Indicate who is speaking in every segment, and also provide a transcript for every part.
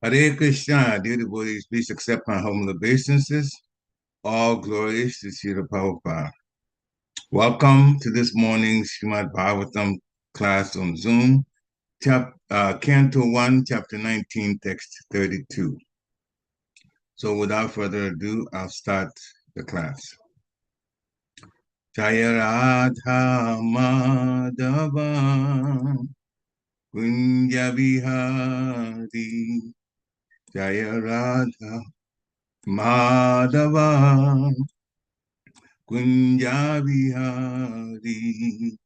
Speaker 1: Hare Krishna, dear devotees, please accept my humble obeisances. All glories to Srila Prabhupada. Welcome to this morning's Srimad Bhagavatam class on Zoom, Canto 1, Chapter 19, Text 32. So without further ado, I'll start the class. Jaya Radha Madhava Kunja Bihari Jaya Radha Madhava Kunja Bihari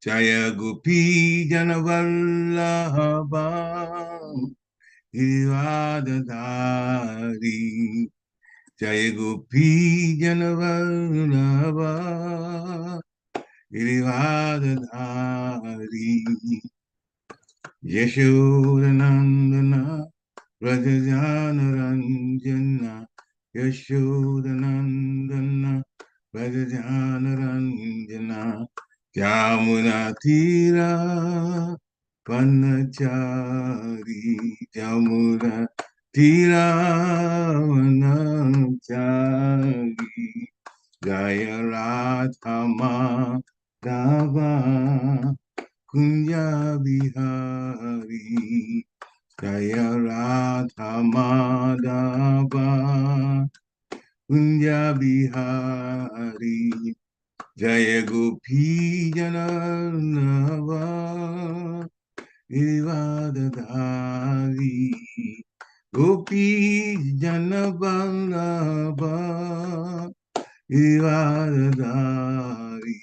Speaker 1: Jaya Gopi Janavallabha Ivadadari Jaya Gopi Janavallabha Ivadadari Yashodanandana Rajajanaranjana Yashodanandana Rajajanaranjana Jamunatira Vanachari Jamunatira Vanachari Jaya Radha Madhava Kunja Bihari Jaya Radha Madhava Kunja Bihari Jaya Gopi Janarnava Ivadadari Gopi Janavallabha Ivadadari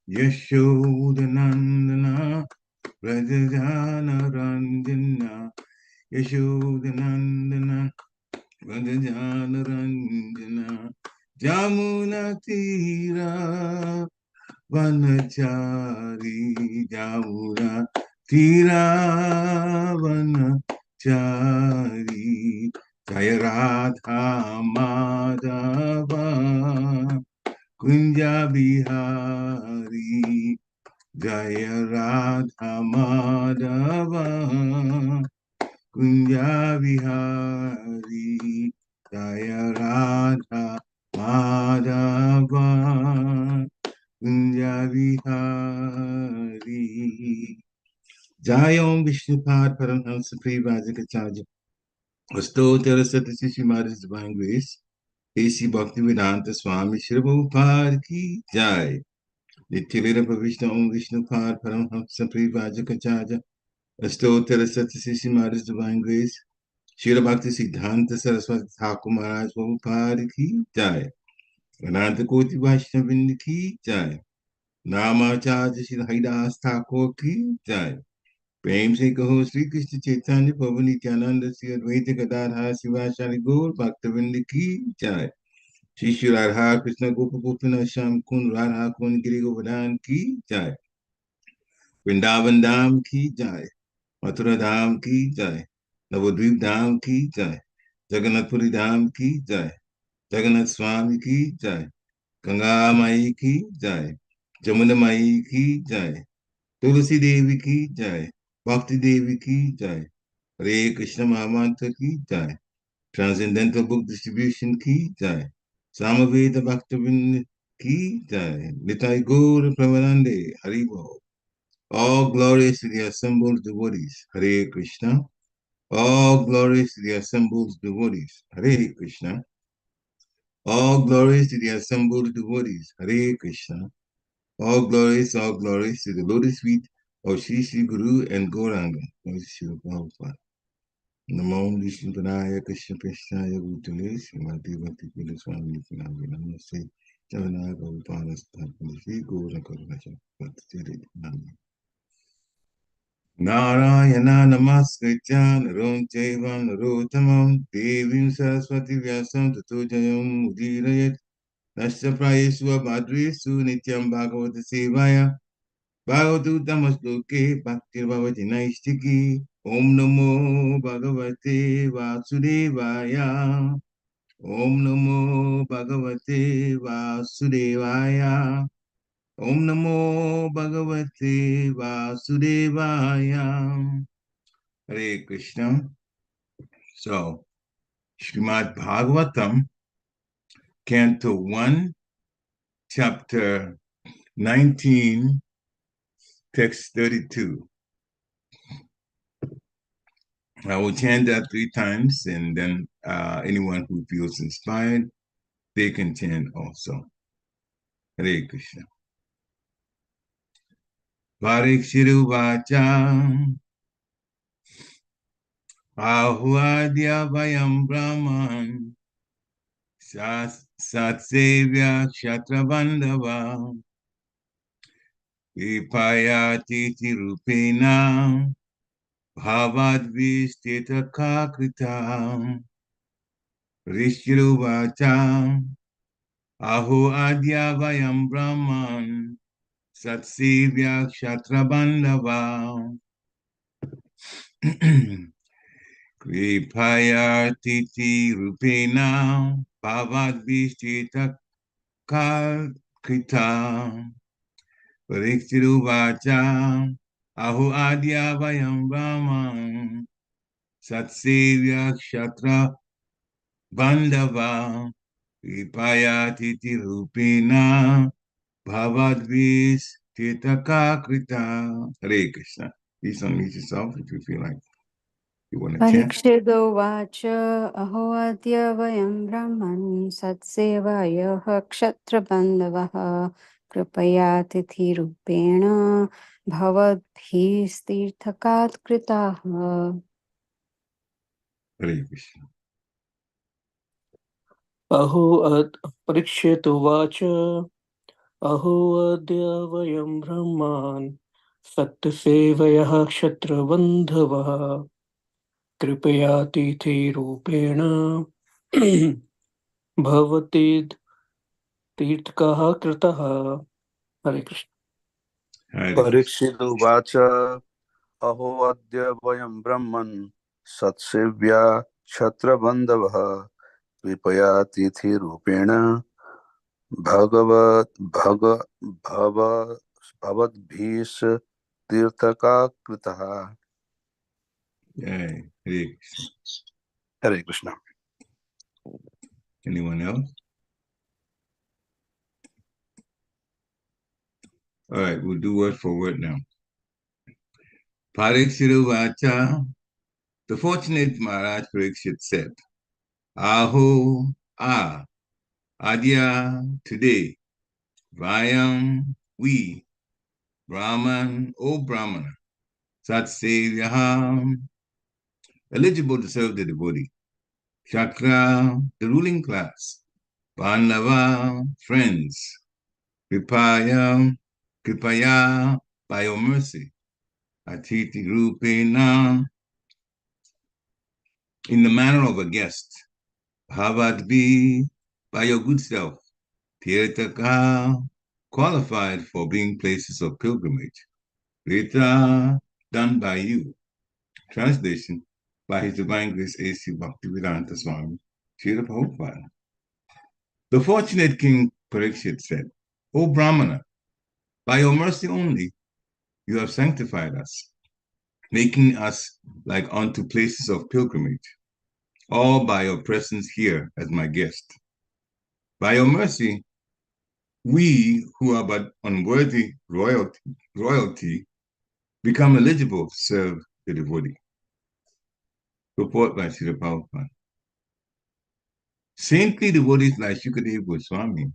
Speaker 1: Yashodanandana Rajajanaranjana Yashodanandana Rajajanaranjana Jamunatira Vanachari Jamura Tiravanachari Jaya Radha Madhava Kunja Bihari Jaya Radha Madhava Kunja Bihari Jaya Radha Madhava Kunja Bihari Jayom Vishnupad Paramhamsa Privajikacharya Astottara Satyashishi Maharaj's Divine Grace A.C. Bhaktivedanta Swami Shri Prabhupada Ki Jai Nityalila Pravishna Om Vishnupad Paramhamsa Privajikacharya Astottara Satyashishi Maharaj's Divine Grace Shri Bhakti Siddhanta Saraswati Thakur Maharaj Prabhupada Ki Jai Ananta Koti Vaishnavinda Ki Jai Namacharya Shri Haridas Thakur Ki Jai प्रेम से कहो श्री कृष्ण चैतन्य प्रभु नित्यानंद श्री अद्वैत गदाधर शिवाचार्य गौर भक्तवृंद की जय श्री श्री राधा कृष्ण गोप गोपीनाथ श्याम कुंड राधा कुंड गिरि गोवर्धन की जय वृंदावन धाम की जय मथुरा धाम की जय नवद्वीप धाम की जय जगन्नाथपुरी धाम की जय जगन्नाथ स्वामी की जय गंगा माई की जय जमुना माई की जय तुलसी देवी की जय भक्ति देवी की जय हरे कृष्ण महामंत्र की जय ट्रांसेंडेंटल बुक डिस्ट्रीब्यूशन की जय सामवेद भक्तविंद की जय निताई गौर प्रवनंदे हरि बोल all glories to the assembled devotees Hare Krishna all glories to the assembled devotees Hare Krishna all glories to the assembled devotees Hare Krishna all glories to the lotus feet of Sri Sri Guru and Gauranga. Srila Prabhupada. Namo Vishnu Padaya Krishna Prasthaya Bhutale Srimati Bhakti Pila Swami Nityananda Namaste Javanaya Prabhupada Sthapada Sri Gauranga Karunasha Bhakti Siddhanta Narayana Namaskritya Narom Chaiva Narottamam Devim Saraswati Vyasam Tato Jayam Udirayat Nasya Prayesu Abhadresu Nityam Bhagavata Sevaya Bhagavatam-loke Bhaktir Bhavati-naistiki Om Namo Bhagavate Vasudevaya Om Namo Bhagavate Vasudevaya Om Namo Bhagavate Vasudevaya Hare Krishna. So, Srimad Bhagavatam, Canto 1, Chapter 19, Text 32. I will chant that 3 times, and then anyone who feels inspired, they can chant also. Hare Krishna. Pariksit uvacha ahuadya vayam brahman satsevya kshatrabandhava vipayati tirupena bhavadvistita kakritam Pariksit uvacha ahuadya vayam brahman Satsivya Kshatrabandhava Kripaya Titi Rupena Bhavadvishchita Krita Pariksit uvacha Ahu Adya Vayam Brahman Satsivya Kshatrabandhava Kripaya Titi Rupena Bhavadvis Titaka Krita. Hare Krishna. Please unmute yourself if you feel like you want to chant.
Speaker 2: Parikshidovach ahoadya vayam brahman satsevayah kshatrabandhavah कृपया तिथिरूपेण भवद्भिस्तीर्थकात् कृताः.
Speaker 1: Hare Krishna.
Speaker 3: Parikshit uvacha अहो अद्य वयं ब्रह्मान् सत्यसेवयः क्षत्रबन्धवः कृपया तिथिरूपेण भवति तीर्थकः कृतः. हरे Krishna.
Speaker 1: Hare Krishna.
Speaker 4: Pariksit Uvacha Aho Adya Vayam Brahman Satsevya Kshatra Bandhavah Vipaya Tithi Rupena Bhagavad Bhavad Bhis Tirthaka Kritaha.
Speaker 1: Yay. Hare Krishna.
Speaker 4: Hare Krishna.
Speaker 1: Anyone else? All right, we'll do word for word now. Pariksit Uvacha. The fortunate Maharaj Pariksit said, Aho, Adya, today, Vayam, we, Brahman, O Brahmana, Satsevyaham, eligible to serve the devotee, Chakra, the ruling class, Pandava, friends, Kripaya, by your mercy, Atiti Rupena, in the manner of a guest, Bhavadvi, by your good self, Tirthaka, qualified for being places of pilgrimage, Rita, done by you. Translation by His Divine Grace A.C. Bhaktivedanta Swami, Srila Prabhupada. The fortunate King Pariksit said, O Brahmana, by your mercy only, you have sanctified us, making us like unto places of pilgrimage, all by your presence here as my guest. By your mercy, we who are but unworthy royalty become eligible to serve the devotee. Report by Srila Prabhupada. Saintly devotees like Shukadeva Goswami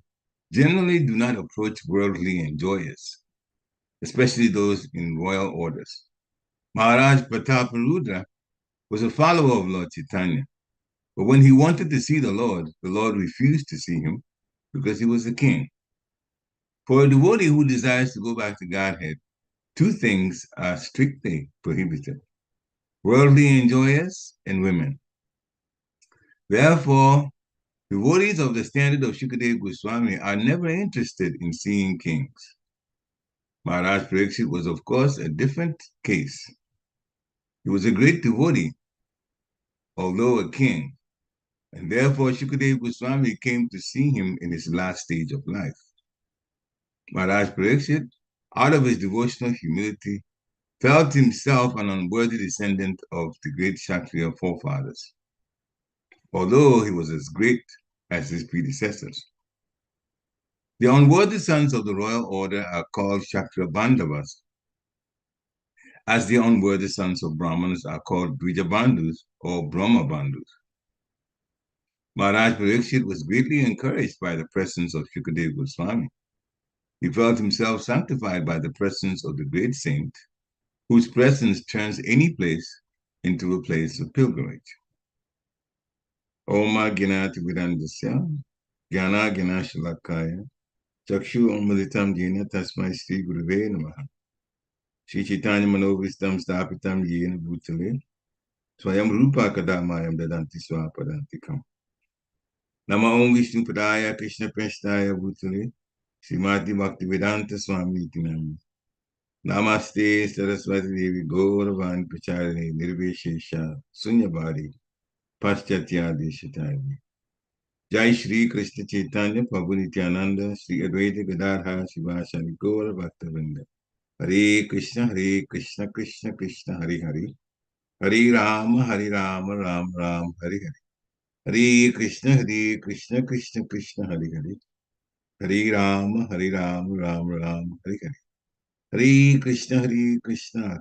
Speaker 1: generally do not approach worldly enjoyers, especially those in royal orders. Maharaj Prataparudra was a follower of Lord Chaitanya, but when he wanted to see the Lord refused to see him because he was a king. For a devotee who desires to go back to Godhead, two things are strictly prohibited: worldly enjoyers and women. Therefore, devotees of the standard of Shukadeva Goswami are never interested in seeing kings. Maharaj Pariksit was, of course, a different case. He was a great devotee, although a king, and therefore Shukadeva Goswami came to see him in his last stage of life. Maharaj Pariksit, out of his devotional humility, felt himself an unworthy descendant of the great Kshatriya forefathers, although he was as great as his predecessors. The unworthy sons of the royal order are called Kshatriya Bandhavas, as the unworthy sons of Brahmanas are called Dvija Bandhus or Brahma Bandhus. Maharaj Pariksit was greatly encouraged by the presence of Shukadeva Goswami. He felt himself sanctified by the presence of the great saint, whose presence turns any place into a place of pilgrimage. Oma Gnati Vidandasya, Jnana Gna Shalakaya, Chakshu Omaditam Jena Tasmai Sri Gurave Namaha. Sri Chaitanya Manovistam Stapitam Yena Bhutale, Swayam Rupa Kadamayam Dadanti Swapadantikam. Nama Om Vishnu Padaya Krishna Prashtaya Bhutale, Srimati Bhaktivedanta Swami Tinam. Namaste Saraswati Devi Gauravani Pacharani Nirveshesha Sunyabhari Paschatya Deshatari. Jai Shri Krishna Chaitanya Prabhu Nityananda Shri Advaita Gadadha Shivasani Gaura Bhaktavinda. Hare Krishna Krishna Krishna Hare Hare. Hare Rama Ram Ram Hare Hare. Hare Krishna Krishna Krishna Hare Hare. Hare Rama Ram Ram Hare Hare. Hare Krishna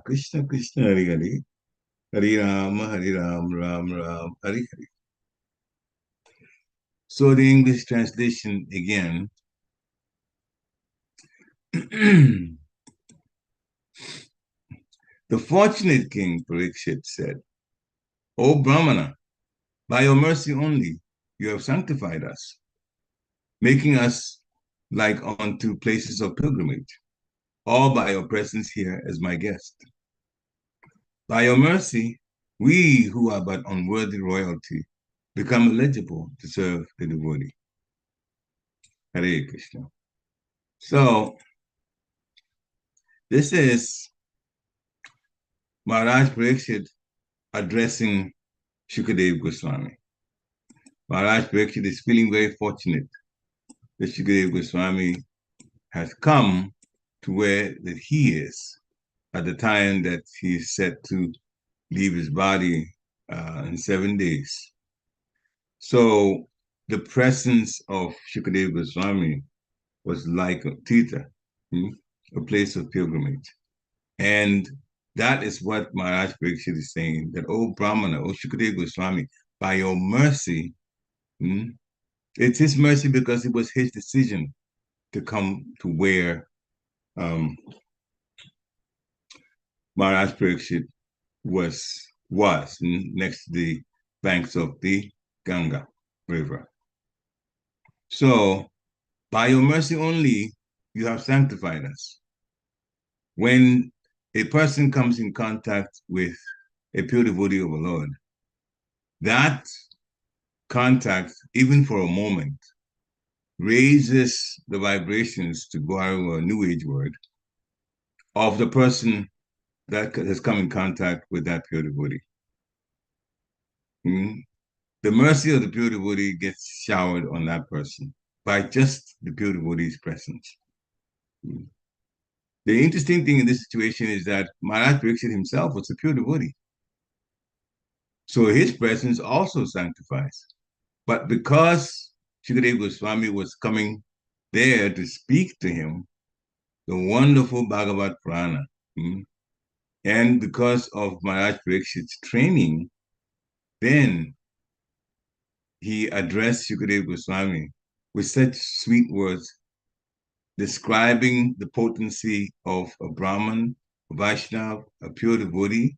Speaker 1: Krishna Krishna Hare Hare. Hare Rama Ram Ram Hare Hare. So the English translation again. The fortunate King Pariksit said, O Brahmana, by your mercy only, you have sanctified us, making us like unto places of pilgrimage, all by your presence here as my guest. By your mercy, we who are but unworthy royalty become eligible to serve the devotee. Hare Krishna. So, This is Maharaj Pariksit addressing Shukadev Goswami. Maharaj Pariksit is feeling very fortunate that Shukadev Goswami has come to where that he is at the time that he is set to leave his body in 7 days. So the presence of Shukadev Goswami was like a Tita, a place of pilgrimage. And that is what Maharaj Pariksit is saying, that, oh Brahmana, oh Shukadev Goswami, by your mercy, it's his mercy because it was his decision to come to where Maharaj Pariksit was next to the banks of the Ganga River. So, by your mercy only, you have sanctified us. When a person comes in contact with a pure devotee of the Lord, that contact, even for a moment, raises the vibrations, to borrow a New Age word, of the person that has come in contact with that pure devotee. The mercy of the pure devotee gets showered on that person by just the pure devotee's presence. The interesting thing in this situation is that Maharaj Pariksit himself was a pure devotee. So his presence also sanctifies. But because Shukadeva Goswami was coming there to speak to him, the wonderful Bhagavad Purana, and because of Maharaj Parikshit's training, then he addressed Shukadeva Goswami with such sweet words, describing the potency of a Brahman, a Vaishnav, a pure devotee,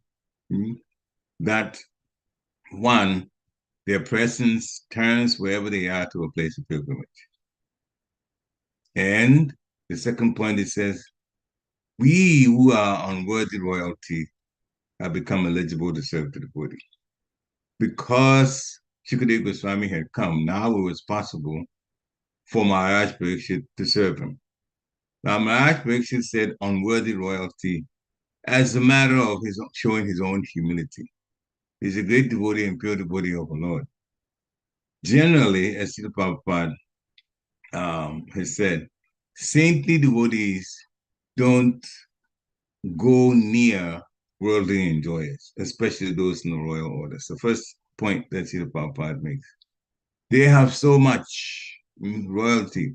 Speaker 1: that one, their presence turns wherever they are to a place of pilgrimage. And the second point, it says, we who are unworthy royalty have become eligible to serve the devotee. Because Shukadeva Goswami had come, now it was possible for Maharaj Pariksit to serve him. Now, Maharaj Pariksit said unworthy royalty as a matter of his showing his own humility. He's a great devotee and pure devotee of the Lord. Generally, as Srila Prabhupada has said, saintly devotees don't go near worldly enjoyers, especially those in the royal order. So first point that Srila Prabhupada makes. They have so much royalty.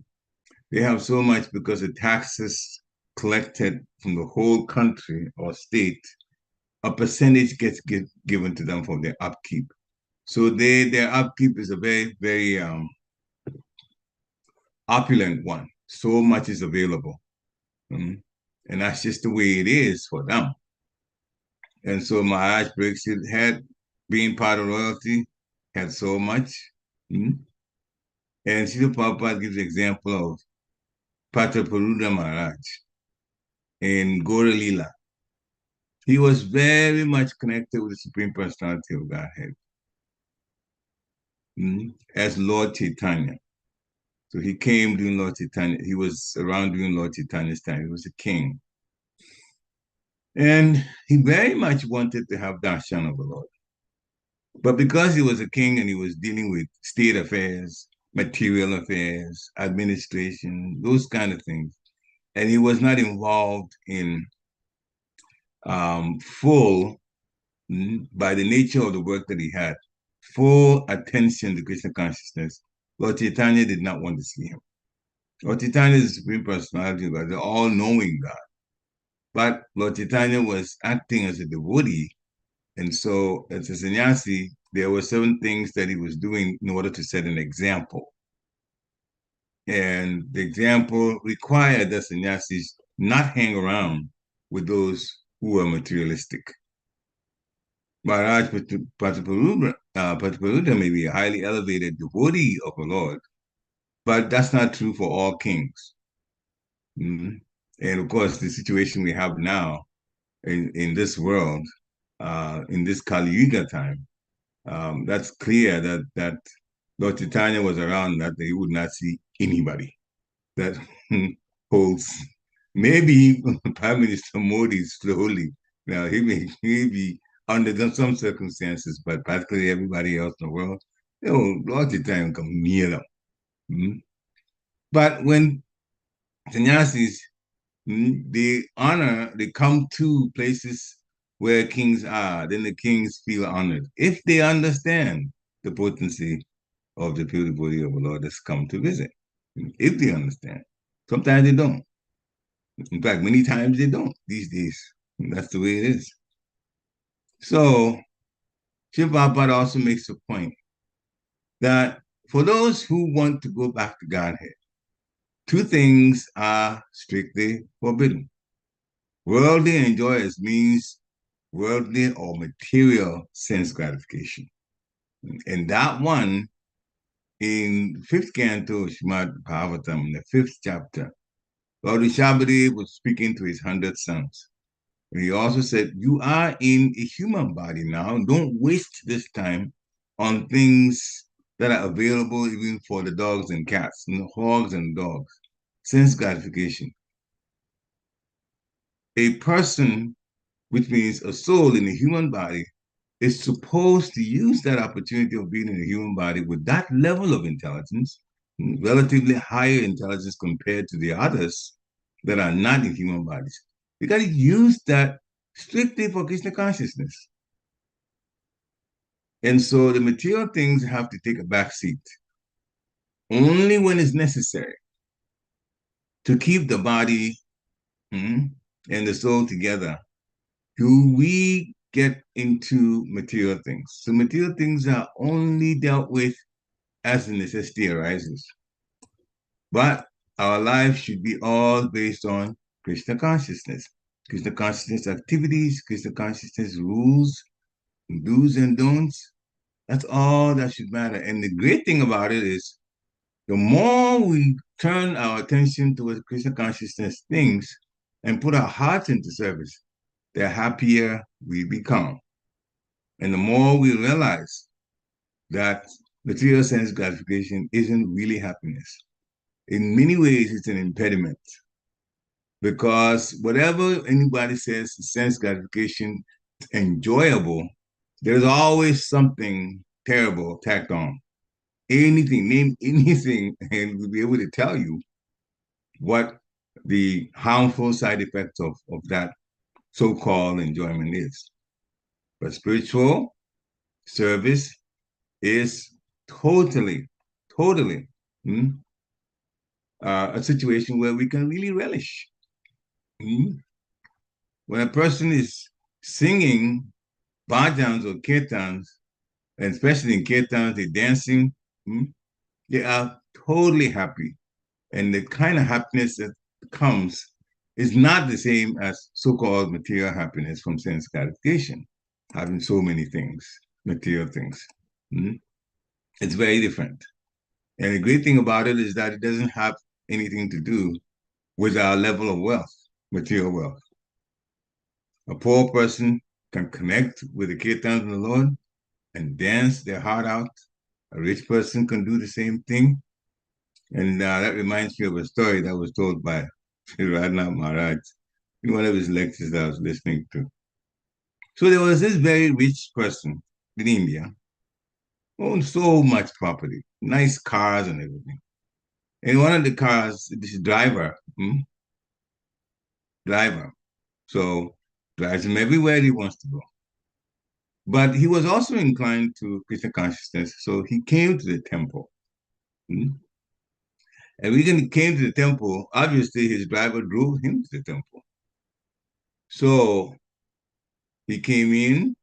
Speaker 1: They have so much because the taxes collected from the whole country or state, a percentage gets given to them for their upkeep. So their upkeep is a very, very opulent one. So much is available. And that's just the way it is for them. And so Maharaj Pariksit had, being part of royalty, had so much. And Srila Prabhupada gives the example of Pataparuda Maharaj in Gora Lila. He was very much connected with the Supreme Personality of Godhead as Lord Chaitanya. So he came during Lord Chaitanya. He was around during Lord Chaitanya's time. He was a king. And he very much wanted to have darshan of the Lord. But because he was a king and he was dealing with state affairs, material affairs, administration, those kind of things, and he was not involved in full, by the nature of the work that he had, full attention to Krishna consciousness, Lord Chaitanya did not want to see him. Lord Chaitanya is the Supreme Personality of God, the all-knowing God. But Lord Chaitanya was acting as a devotee, and so as a sannyasi, there were certain things that he was doing in order to set an example. And the example required that sannyasis not hang around with those who were materialistic. Maharaj Pataparuda may be a highly elevated devotee of the Lord, but that's not true for all kings. And of course, the situation we have now in this world, in this Kali Yuga time, that's clear that Lord Chaitanya was around, that he would not see anybody that holds Maybe Prime Minister Modi slowly. Now he may be under some circumstances, but practically everybody else in the world, lots of time come near them. Mm. But when sannyasis, they come to places where kings are, then the kings feel honored. If they understand the potency of the pure devotee of the Lord that's come to visit. If they understand. Sometimes they don't. In fact, many times they don't these days. That's the way it is. So, Shiv Prabhupada also makes a point that for those who want to go back to Godhead, two things are strictly forbidden. Worldly enjoyers means worldly or material sense gratification. And that one, in fifth canto of Srimad Bhagavatam, the fifth chapter, Lord Rishabhadeva was speaking to his 100 sons. And he also said, you are in a human body now. Don't waste this time on things that are available even for the dogs and cats, hogs and dogs. Sense gratification. A person, which means a soul in a human body, is supposed to use that opportunity of being in a human body with that level of intelligence, relatively higher intelligence compared to the others that are not in human bodies. You got to use that strictly for Krishna consciousness. And so the material things have to take a back seat only when it's necessary to keep the body and the soul together. Do we get into material things? So material things are only dealt with as the necessity arises. But our life should be all based on Krishna consciousness activities, Krishna consciousness rules, do's and don'ts. That's all that should matter. And the great thing about it is the more we turn our attention towards Krishna consciousness things and put our hearts into service, the happier we become. And the more we realize that material sense gratification isn't really happiness. In many ways, it's an impediment because whatever anybody says sense gratification is enjoyable, there's always something terrible tacked on. Anything, name anything, and we'll be able to tell you what the harmful side effects of that so-called enjoyment is. But spiritual service is totally a situation where we can really relish. When a person is singing bhajans or kirtans, and especially in kirtans, they're dancing, they are totally happy. And the kind of happiness that comes is not the same as so-called material happiness from sense gratification, having so many things, material things. It's very different. And the great thing about it is that it doesn't have anything to do with our level of wealth, material wealth. A poor person can connect with the kirtans of the Lord and dance their heart out. A rich person can do the same thing. And that reminds me of a story that was told by Sri Radhanath Maharaj in one of his lectures that I was listening to. So there was this very rich person in India, owned so much property, nice cars and everything. And one of the cars, this driver, so drives him everywhere he wants to go. But he was also inclined to Krishna consciousness, so he came to the temple. And when he came to the temple, obviously his driver drove him to the temple. So he came in,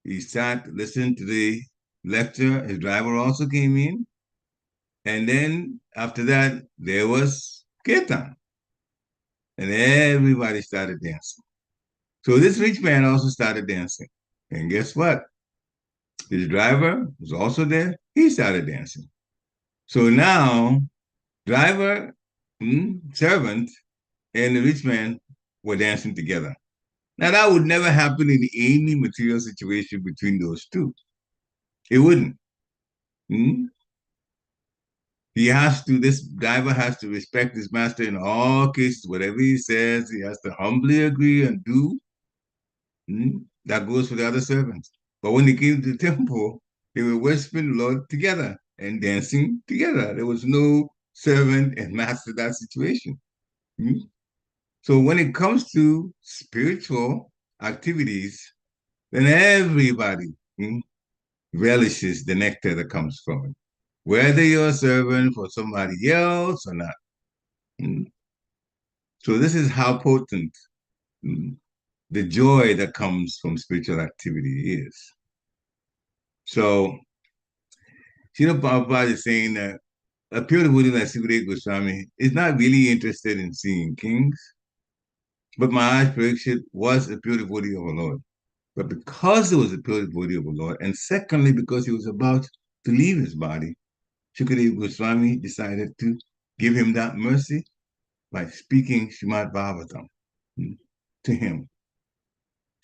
Speaker 1: he sat, listened to the lecture. His driver also came in. And then after that, there was kirtan. And everybody started dancing. So this rich man also started dancing. And guess what? His driver was also there. He started dancing. So now, driver, servant, and the rich man were dancing together. Now, that would never happen in any material situation between those two. It wouldn't. This driver has to respect his master in all cases. Whatever he says, he has to humbly agree and do. That goes for the other servants. But when they came to the temple, they were worshiping the Lord together and dancing together. There was no servant and master in that situation. So when it comes to spiritual activities, then everybody relishes the nectar that comes from it, whether you're a servant for somebody else or not. So this is how potent the joy that comes from spiritual activity is. So, Srila Prabhupada is saying that a pure devotee like Sukadeva Goswami is not really interested in seeing kings, but Maharaj Pariksit was a pure devotee of the Lord. But because he was a pure devotee of the Lord, and secondly, because he was about to leave his body, Sukadeva Goswami decided to give him that mercy by speaking Srimad Bhagavatam to him.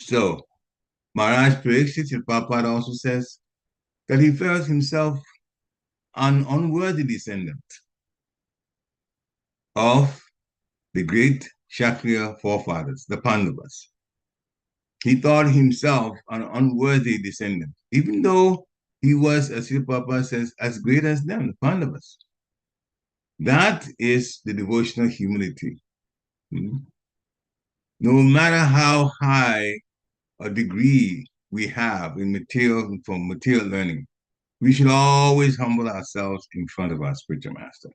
Speaker 1: So, Maharaj Pariksit, Prabhupada also says that he felt himself an unworthy descendant of the great Kshatriya forefathers, the Pandavas. He thought himself an unworthy descendant, even though he was, as Srila Prabhupada says, as great as them, the Pandavas. That is the devotional humility. No matter how high a degree we have in from material learning, we should always humble ourselves in front of our spiritual master.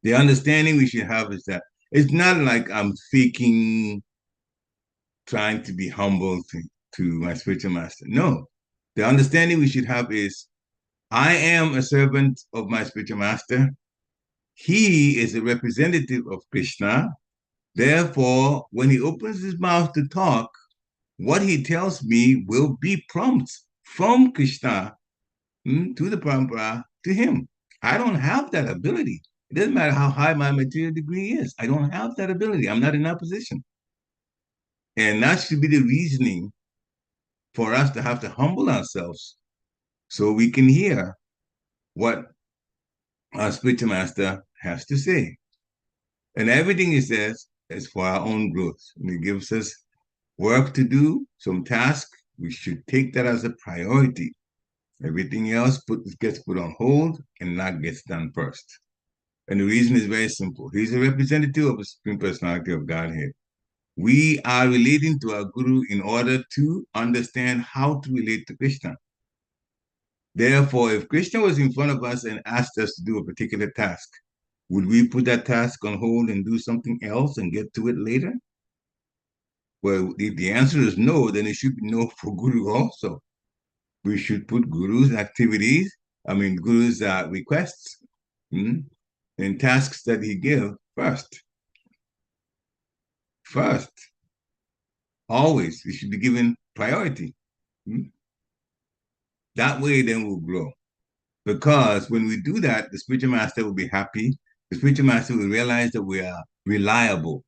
Speaker 1: The understanding we should have is that it's not like I'm faking, trying to be humble to my spiritual master. No, the understanding we should have is I am a servant of my spiritual master. He is a representative of Krishna. Therefore, when he opens his mouth to talk, what he tells me will be prompts from Krishna to the Parampara to him. I don't have that ability. It doesn't matter how high my material degree is. I don't have that ability. I'm not in that position. And that should be the reasoning for us to have to humble ourselves so we can hear what our spiritual master has to say. And everything he says is for our own growth. And he gives us work to do, some task. We should take that as a priority. Everything else gets put on hold and that gets done first. And the reason is very simple. He's a representative of the Supreme Personality of Godhead. We are relating to our Guru in order to understand how to relate to Krishna. Therefore, if Krishna was in front of us and asked us to do a particular task, would we put that task on hold and do something else and get to it later? Well, if the answer is no, then it should be no for Guru also. We should put Guru's requests and tasks that he gives first. First. Always, we should be given priority. That way, then we'll grow. Because when we do that, the spiritual master will be happy. The spiritual master will realize that we are reliable.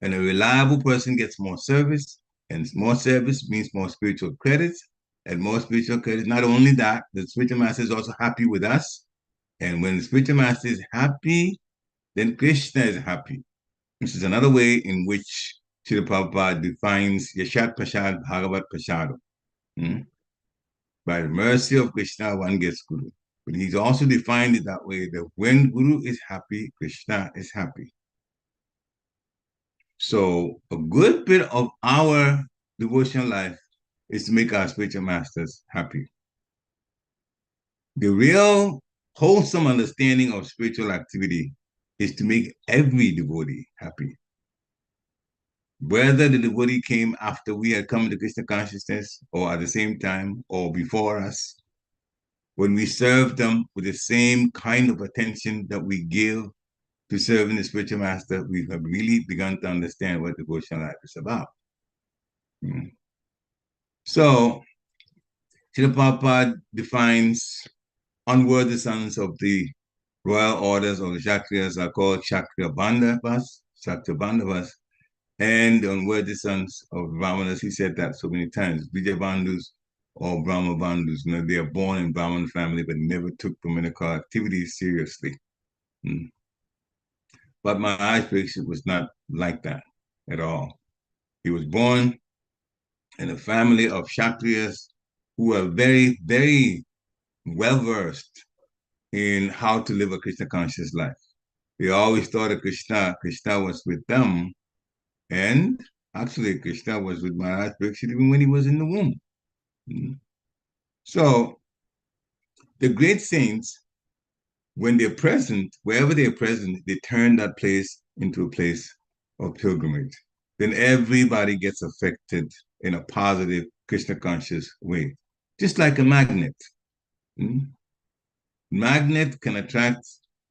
Speaker 1: And a reliable person gets more service, and more service means more spiritual credits, and more spiritual credits. Not only that, the spiritual master is also happy with us. And when the spiritual master is happy, then Krishna is happy. This is another way in which Srila Prabhupada defines Yashat Prasad Bhagavat Prasad. By the mercy of Krishna, one gets Guru. But he's also defined it that way, that when Guru is happy, Krishna is happy. So a good bit of our devotional life is to make our spiritual masters happy. The real wholesome understanding of spiritual activity is to make every devotee happy. Whether the devotee came after we had come to Krishna consciousness, or at the same time, or before us, when we serve them with the same kind of attention that we give to serving the spiritual master, we have really begun to understand what devotional life is about. So, Srila Prabhupada defines unworthy sons of the royal orders of the Kshatriyas are called Kshatriya Bandhavas, and the unworthy sons of Brahmanas. He said that so many times. Vijay Bandhus all Brahma Bandhus. They are born in Brahmin family, but never took Brahminical activities seriously. Mm. But Maharaj Pariksit was not like that at all. He was born in a family of Kshatriyas who are very, very well versed in how to live a Krishna conscious life. They always thought of Krishna. Krishna was with them, and actually, Krishna was with Maharaj Pariksit even when he was in the womb. Mm. So the great saints, when they're present, wherever they're present, they turn that place into a place of pilgrimage. Then everybody gets affected in a positive, Krishna conscious way, just like a magnet. Mm. Magnet can attract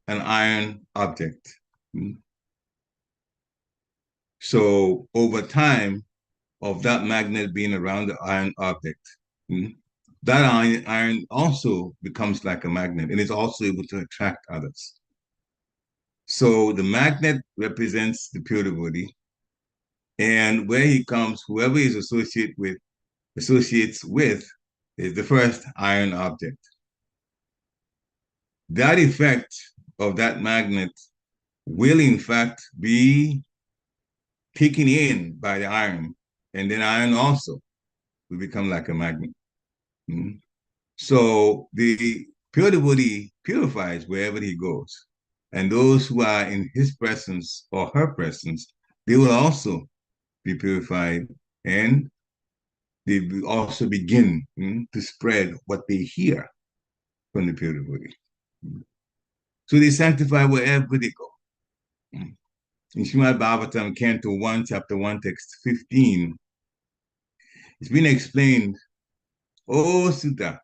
Speaker 1: an iron object. Mm. So over time of that magnet being around the iron object, mm, that iron also becomes like a magnet and is also able to attract others. So the magnet represents the pure devotee, and where he comes, whoever he's associates with is the first iron object. That effect of that magnet will in fact be taken in by the iron, and then iron also will become like a magnet. Mm. So the pure devotee purifies wherever he goes. And those who are in his presence or her presence, they will also be purified, and they will also begin to spread what they hear from the pure devotee. So they sanctify wherever they go. In Srimad Bhagavatam, Canto 1, Chapter 1, Text 15, it's been explained, oh Sutta,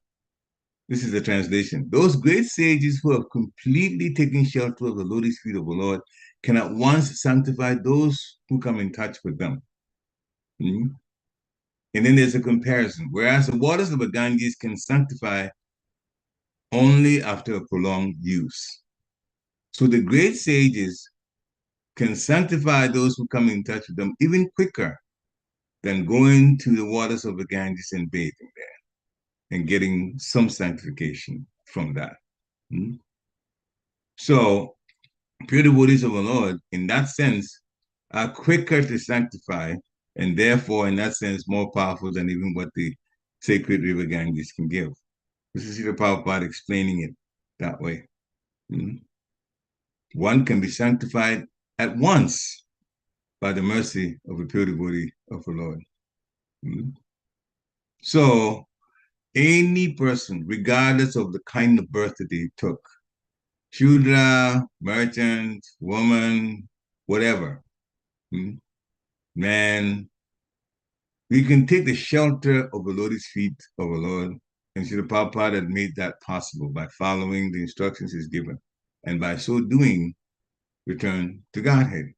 Speaker 1: this is the translation. Those great sages who have completely taken shelter of the lotus feet of the Lord can at once sanctify those who come in touch with them. Mm-hmm. And then there's a comparison. Whereas the waters of the Ganges can sanctify only after a prolonged use. So the great sages can sanctify those who come in touch with them even quicker than going to the waters of the Ganges and bathing there and getting some sanctification from that. Mm-hmm. So pure devotees of the Lord, in that sense, are quicker to sanctify, and therefore, in that sense, more powerful than even what the sacred river Ganges can give. This is Srila Prabhupada explaining it that way. Mm-hmm. One can be sanctified at once by the mercy of a pure devotee of the Lord. Mm-hmm. So, any person, regardless of the kind of birth that they took, Shudra, merchant, woman, whatever, man, we can take the shelter of the lotus feet of the Lord, and Srila Prabhupada had made that possible by following the instructions he's given, and by so doing, return to Godhead.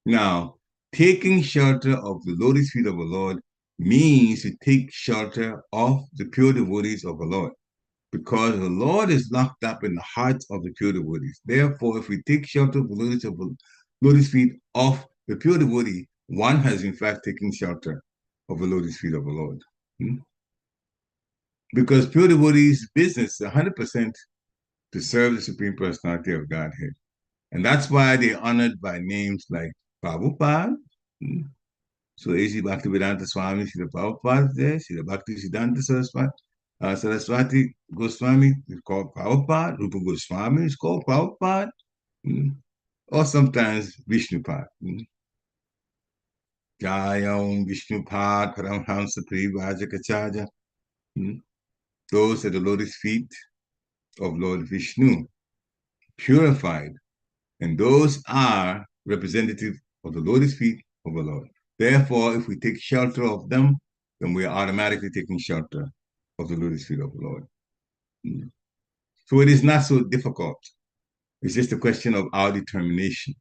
Speaker 1: Now, taking shelter of the lotus feet of the Lord means to take shelter of the pure devotees of the Lord, because the Lord is locked up in the hearts of the pure devotees. Therefore, if we take shelter of the lotus feet of the pure devotee, one has in fact taken shelter of the lotus feet of the Lord. Because pure devotees' business is 100% to serve the Supreme Personality of Godhead. And that's why they're honored by names like Prabhupada. So A.C. Bhaktivedanta Swami, Srila Prabhupada there, Srila Bhakti Siddhanta Saraswati Goswami is called Prabhupada, Rupa Goswami is called Prabhupada, or sometimes Vishnupad. Jayam Vishnupad Paramhamsa Parivajakachaja. Those are the lotus feet of Lord Vishnu, purified. And those are representative of the lotus feet of the Lord. Therefore, if we take shelter of them, then we are automatically taking shelter of the lotus feet of the Lord. So it is not so difficult. It's just a question of our determination.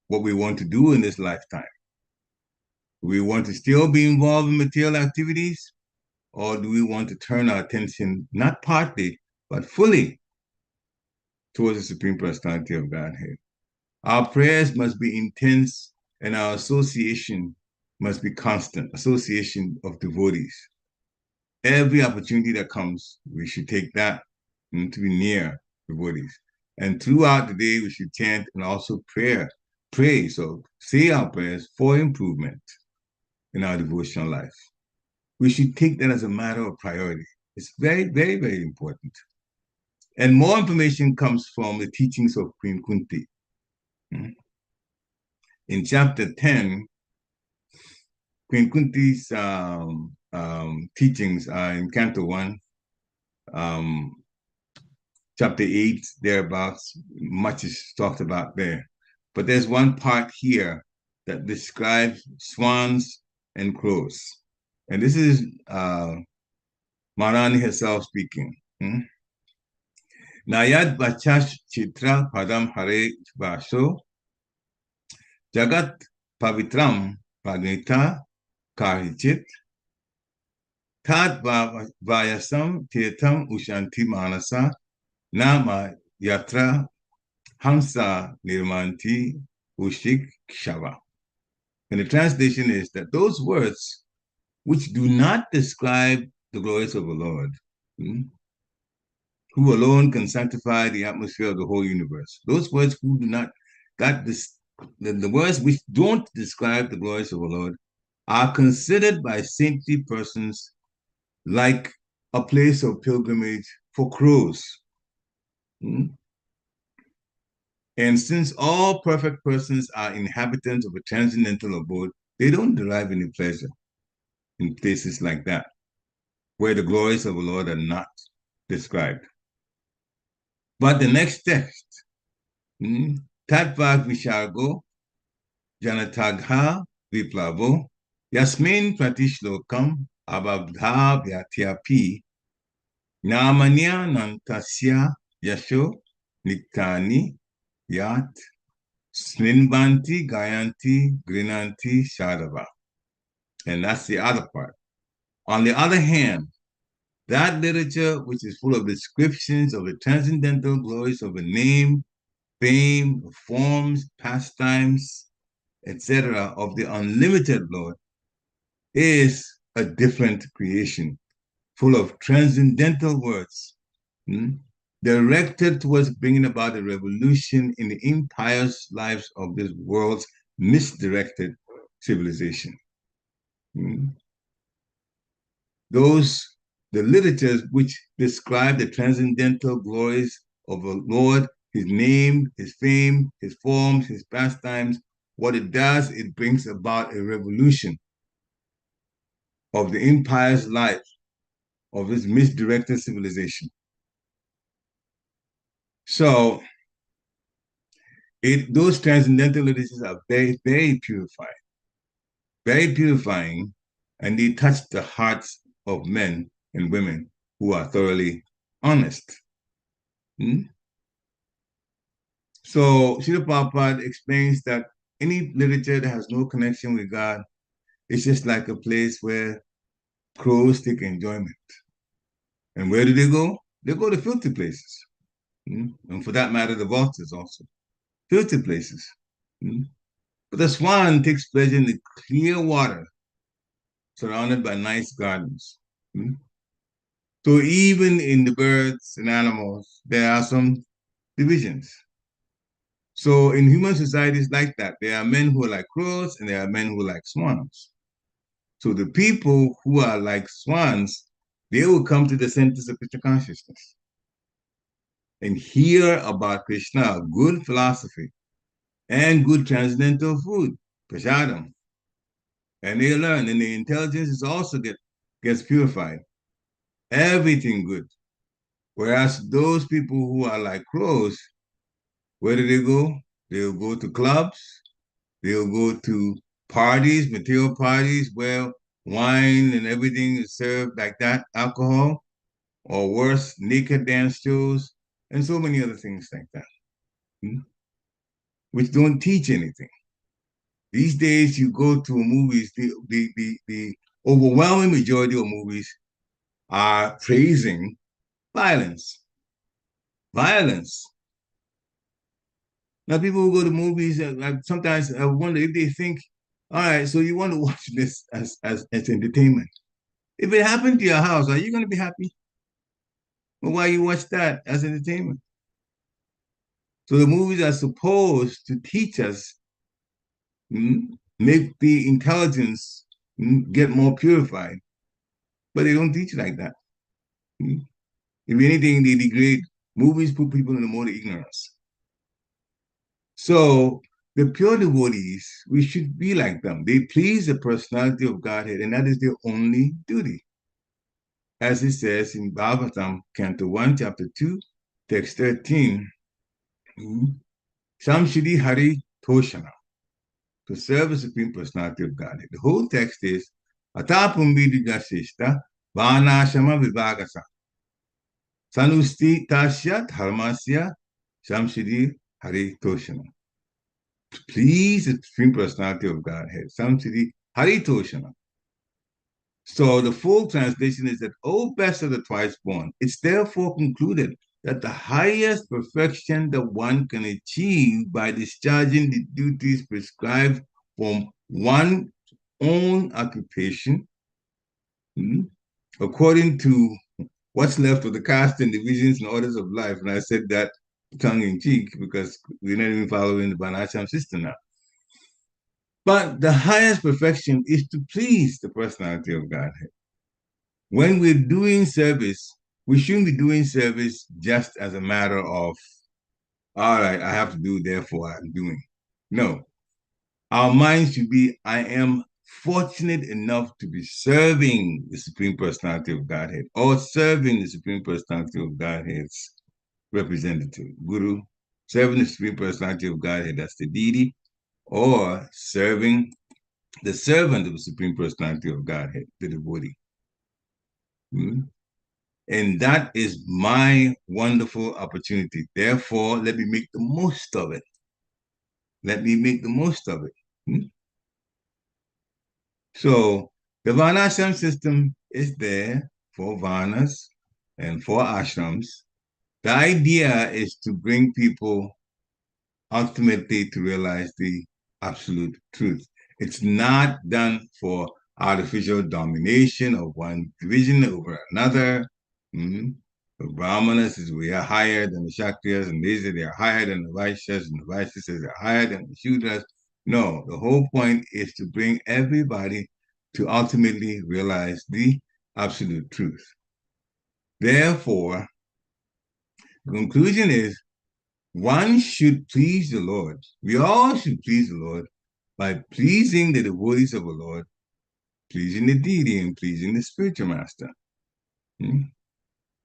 Speaker 1: What we want to do in this lifetime. Do we want to still be involved in material activities? Or do we want to turn our attention, not partly, but fully towards the Supreme Personality of Godhead? Our prayers must be intense, and our association must be constant association of devotees. Every opportunity that comes, we should take that to be near devotees. And throughout the day, we should chant and also pray. So say our prayers for improvement in our devotional life. We should take that as a matter of priority. It's very, very, very important. And more information comes from the teachings of Queen Kunti. In chapter 10, Queen Kunti's teachings are in Canto 1, chapter 8, thereabouts. Much is talked about there. But there's one part here that describes swans and crows. And this is Maharani herself speaking. Nayad Bachash Chitra Padam Hare Vasho Jagat Pavitram Pagnita Karichit Tad Vayasam Tirtam Ushanti Manasa Nama Yatra Hamsa Nirmanti Ushik Shava. And the translation is that those words which do not describe the glories of the Lord, who alone can sanctify the atmosphere of the whole universe. Those words who do not, the words which don't describe the glories of the Lord are considered by saintly persons like a place of pilgrimage for crows. And since all perfect persons are inhabitants of a transcendental abode, they don't derive any pleasure in places like that, where the glories of the Lord are not described. But the next text, Tatvag Vishargo, Janatagha Viplavo, Yasmin Pratishlokam, Ababdha Vyatyapi, Namanya Nantasya Yasho, Niktani, Yat, Sninbanti, Gayanti, Grinanti, Shadava. And that's the other part. On the other hand, that literature which is full of descriptions of the transcendental glories of a name, fame, forms, pastimes, etc., of the unlimited Lord is a different creation, full of transcendental words, directed towards bringing about a revolution in the impious lives of this world's misdirected civilization. The literatures which describe the transcendental glories of the Lord, his name, his fame, his forms, his pastimes, what it does, it brings about a revolution of the impious life of this misdirected civilization. So those transcendental literatures are very, very purifying, and they touch the hearts of men and women who are thoroughly honest. So Srila Prabhupada explains that any literature that has no connection with God is just like a place where crows take enjoyment. And where do they go? They go to filthy places. And for that matter, the vultures also. Filthy places. But the swan takes pleasure in the clear water surrounded by nice gardens. So even in the birds and animals, there are some divisions. So in human societies like that, there are men who are like crows and there are men who are like swans. So the people who are like swans, they will come to the centers of Krishna consciousness and hear about Krishna, good philosophy, and good transcendental food, prasadam. And they learn, and the intelligence is also gets purified. Everything good. Whereas those people who are like crows, where do they go? They'll go to clubs, they'll go to parties, material parties, where wine and everything is served like that, alcohol, or worse, naked dance shows, and so many other things like that, which don't teach anything. These days, you go to movies, the overwhelming majority of movies are praising violence. Violence. Now, people who go to movies, sometimes I wonder if they think All right, so you want to watch this as entertainment. If it happened to your house, are you going to be happy? Well, why you watch that as entertainment? So the movies are supposed to teach us, make the intelligence get more purified, but they don't teach like that. If anything, they degrade. Movies put people in a mode of ignorance. So the pure devotees, we should be like them. They please the personality of Godhead, and that is their only duty. As it says in Bhagavatam, Canto 1, Chapter 2, Text 13, Samshidi Hari Toshana, to serve the Supreme Personality of Godhead. The whole text is Atapumvidujasishta Vanashama Vivagasa Sanusti Tasya Dharmasya Samshidi Hari Toshana. To please the Supreme Personality of Godhead. Samshidi Hari Toshana. So the full translation is that, O best of the twice born, it's therefore concluded that the highest perfection that one can achieve by discharging the duties prescribed from one's own occupation, according to what's left of the caste and divisions and orders of life. And I said that tongue in cheek because we're not even following the Banacham system now. But the highest perfection is to please the personality of Godhead. When we're doing service, we shouldn't be doing service just as a matter of, all right, I have to do, therefore I'm doing. No. Our mind should be, I am fortunate enough to be serving the Supreme Personality of Godhead or serving the Supreme Personality of Godhead's representative, Guru, serving the Supreme Personality of Godhead, that's the deity, or serving the servant of the Supreme Personality of Godhead, the devotee. And that is my wonderful opportunity. Therefore, let me make the most of it. Let me make the most of it. So the Varnashram system is there for Varnas and for ashrams. The idea is to bring people ultimately to realize the absolute truth. It's not done for artificial domination of one division over another. The Brahmanas is we are higher than the Kshatriyas, and they say they are higher than the Vaishyas, and the Vaishyas says they're higher than the Shudras. No, the whole point is to bring everybody to ultimately realize the absolute truth. Therefore, the conclusion is one should please the Lord. We all should please the Lord by pleasing the devotees of the Lord, pleasing the deity, and pleasing the spiritual master.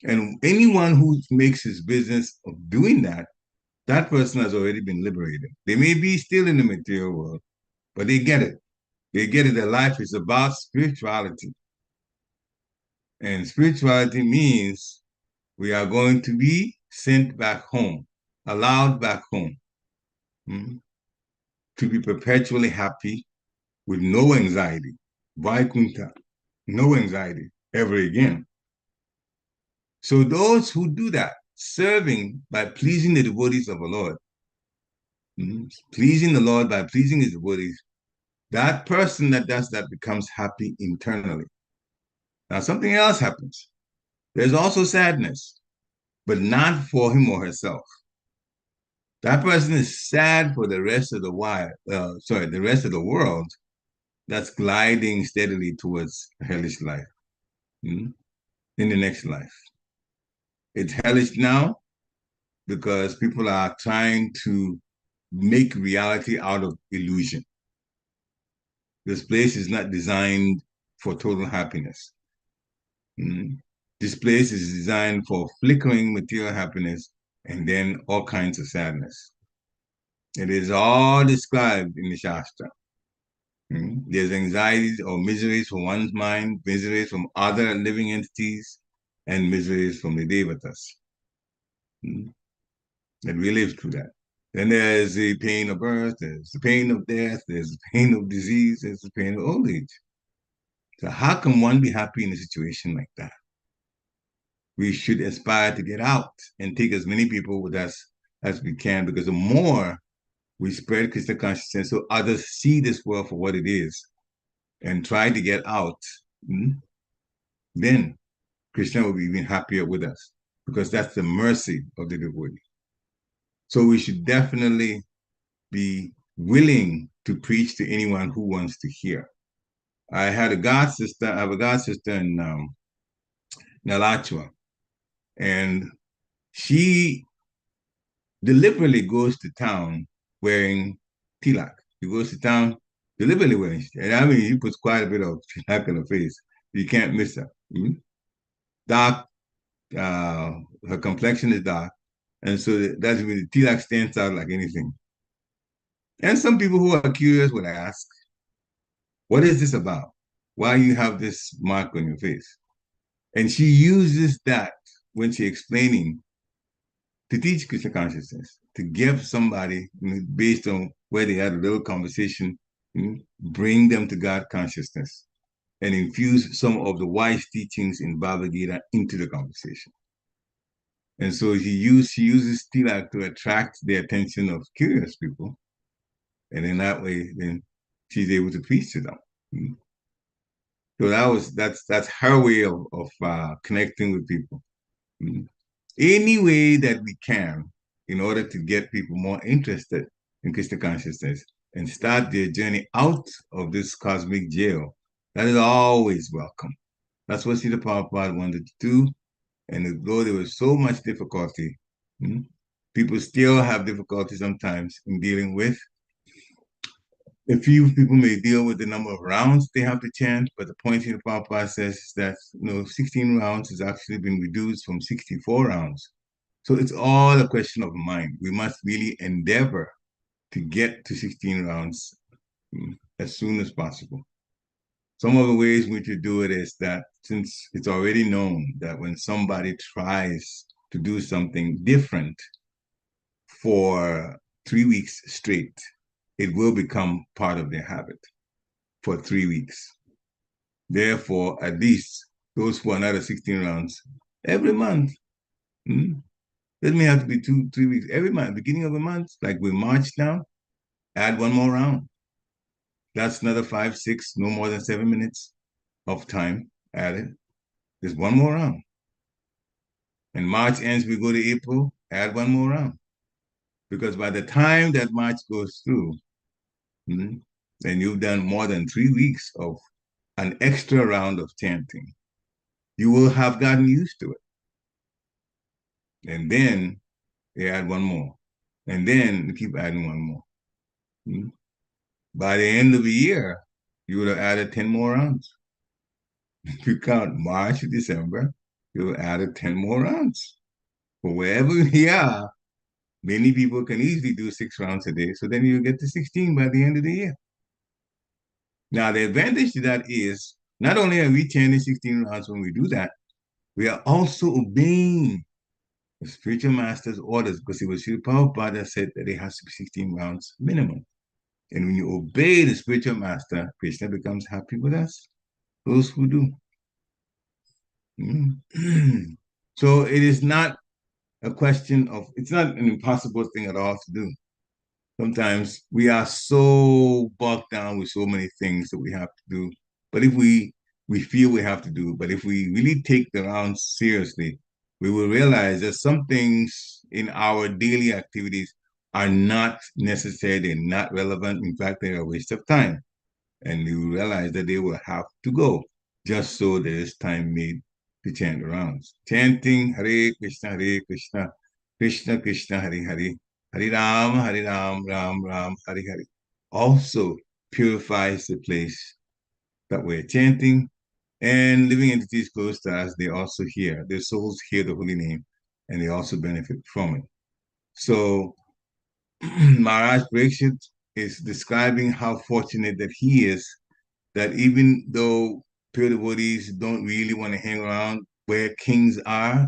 Speaker 1: And anyone who makes his business of doing that, that person has already been liberated. They may be still in the material world, but they get it. They get it that life is about spirituality. And spirituality means we are going to be sent back home, allowed back home, to be perpetually happy with no anxiety. Vaikuntha, no anxiety ever again. So those who do that, serving by pleasing the devotees of the Lord, pleasing the Lord by pleasing his devotees, that person that does that becomes happy internally. Now something else happens. There's also sadness, but not for him or herself. That person is sad for the rest of the the rest of the world that's gliding steadily towards hellish life in the next life. It's hellish now because people are trying to make reality out of illusion. This place is not designed for total happiness. This place is designed for flickering material happiness and then all kinds of sadness. It is all described in the Shastra. There's anxieties or miseries from one's mind, miseries from other living entities, and miseries from the devatas. And we live through that. Then there's the pain of birth, there's the pain of death, there's the pain of disease, there's the pain of old age. So how can one be happy in a situation like that? We should aspire to get out and take as many people with us as we can, because the more we spread Krishna consciousness so others see this world for what it is and try to get out, then Krishna will be even happier with us because that's the mercy of the devotee. So we should definitely be willing to preach to anyone who wants to hear. I have a god sister in Nalachua, and she deliberately goes to town wearing tilak. She goes to town deliberately wearing, and I mean, he puts quite a bit of tilak on her face. You can't miss her. Dark, her complexion is dark, and so that's when the tilak stands out like anything. And some people who are curious would ask, what is this about? Why you have this mark on your face? And she uses that when she's explaining to teach Krishna consciousness, to give somebody, based on where they had a little conversation, bring them to God consciousness and infuse some of the wise teachings in Bhagavad Gita into the conversation. And so she uses tilak to attract the attention of curious people. And in that way, then she's able to preach to them. So that's her way of connecting with people. Any way that we can in order to get people more interested in Krishna consciousness and start their journey out of this cosmic jail, that is always welcome. That's what Srila Prabhupada wanted to do. And though there was so much difficulty, people still have difficulty sometimes in dealing with. A few people may deal with the number of rounds they have to chant, but the point Srila Prabhupada says is that 16 rounds has actually been reduced from 64 rounds. So it's all a question of mind. We must really endeavor to get to 16 rounds as soon as possible. Some of the ways we could do it is that since it's already known that when somebody tries to do something different for 3 weeks straight, it will become part of their habit for 3 weeks. Therefore, at least those who are not at 16 rounds, every month, doesn't have to be 2-3 weeks. Every month, beginning of the month, like we March now, add one more round. That's another 5, 6, no more than 7 minutes of time added. There's one more round. And March ends, we go to April, add one more round. Because by the time that March goes through, then you've done more than 3 weeks of an extra round of chanting. You will have gotten used to it. And then they add one more. And then they keep adding one more. By the end of the year, you would have added 10 more rounds. If you count March to December, you have added 10 more rounds. But wherever we are, many people can easily do 6 rounds a day. So then you get to 16 by the end of the year. Now, the advantage to that is not only are we chanting 16 rounds when we do that, we are also obeying the spiritual master's orders because it was Srila Prabhupada that said that it has to be 16 rounds minimum. And when you obey the spiritual master, Krishna becomes happy with us, those who do. So it is not a question of, it's not an impossible thing at all to do. Sometimes we are so bogged down with so many things that we have to do. But if we feel we have to do, but if we really take the rounds seriously, we will realize that some things in our daily activities are not necessary, they're not relevant. In fact, they're a waste of time. And you realize that they will have to go just so there is time made to chant the rounds. Chanting Hare Krishna, Krishna Krishna, Hare Hare, Hare Ram, Ram Ram, Hare Hare. Also purifies the place that we're chanting, and living entities close to us, they also hear, their souls hear the holy name, and they also benefit from it. So Maharaj Pariksit is describing how fortunate that he is, that even though pure devotees don't really want to hang around where kings are,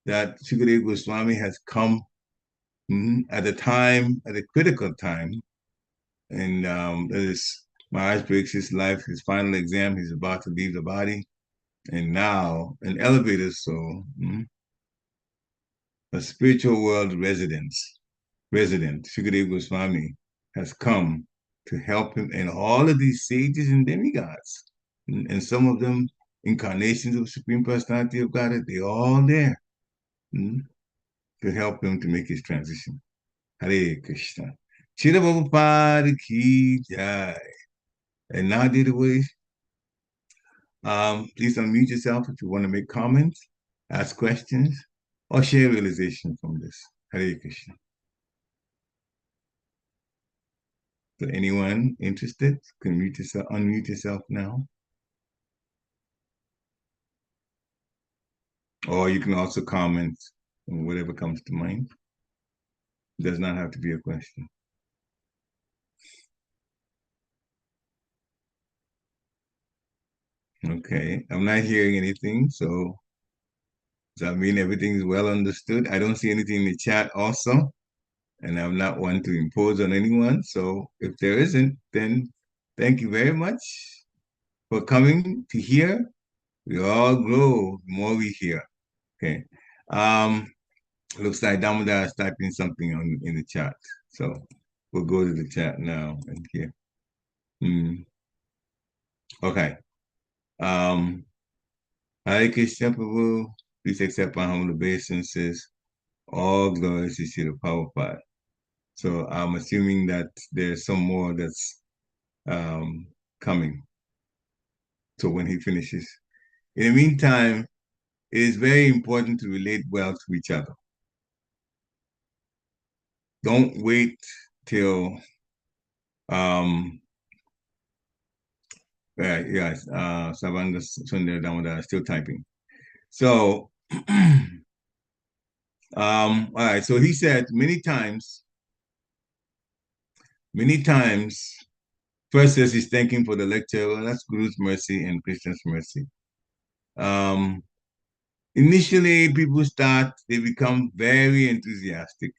Speaker 1: that Sukadeva Goswami has come at a critical time, and that is Maharaj Pariksit life, his final exam, he's about to leave the body, and now an elevated soul, a spiritual world residence, resident, Sukadeva Goswami, has come to help him, and all of these sages and demigods, and some of them incarnations of Supreme Personality of Godhead, they're all there to help him to make his transition. Hare Krishna. Shri Prabhupada ki jai. And now, dear devotees, please unmute yourself if you want to make comments, ask questions, or share realization from this. Hare Krishna. So anyone interested, can unmute yourself now. Or you can also comment on whatever comes to mind. It does not have to be a question. Okay, I'm not hearing anything, so does that mean everything is well understood? I don't see anything in the chat also, and I'm not one to impose on anyone. So if there isn't, then thank you very much for coming to hear. We all grow the more we hear. Okay. Looks like Damodar is typing something in the chat. So we'll go to the chat now and hear. Okay. Hare Krishna Prabhu, please accept my humble obeisances. All glories to Srila Prabhupada. So I'm assuming that there's some more that's coming. So when he finishes. In the meantime, it is very important to relate well to each other. Don't wait till yes, Savanga Sundar Damodar still typing. So all right, so he said many times, first says he's thanking for the lecture. Well, that's Guru's mercy and Krishna's mercy. Initially, people they become very enthusiastic.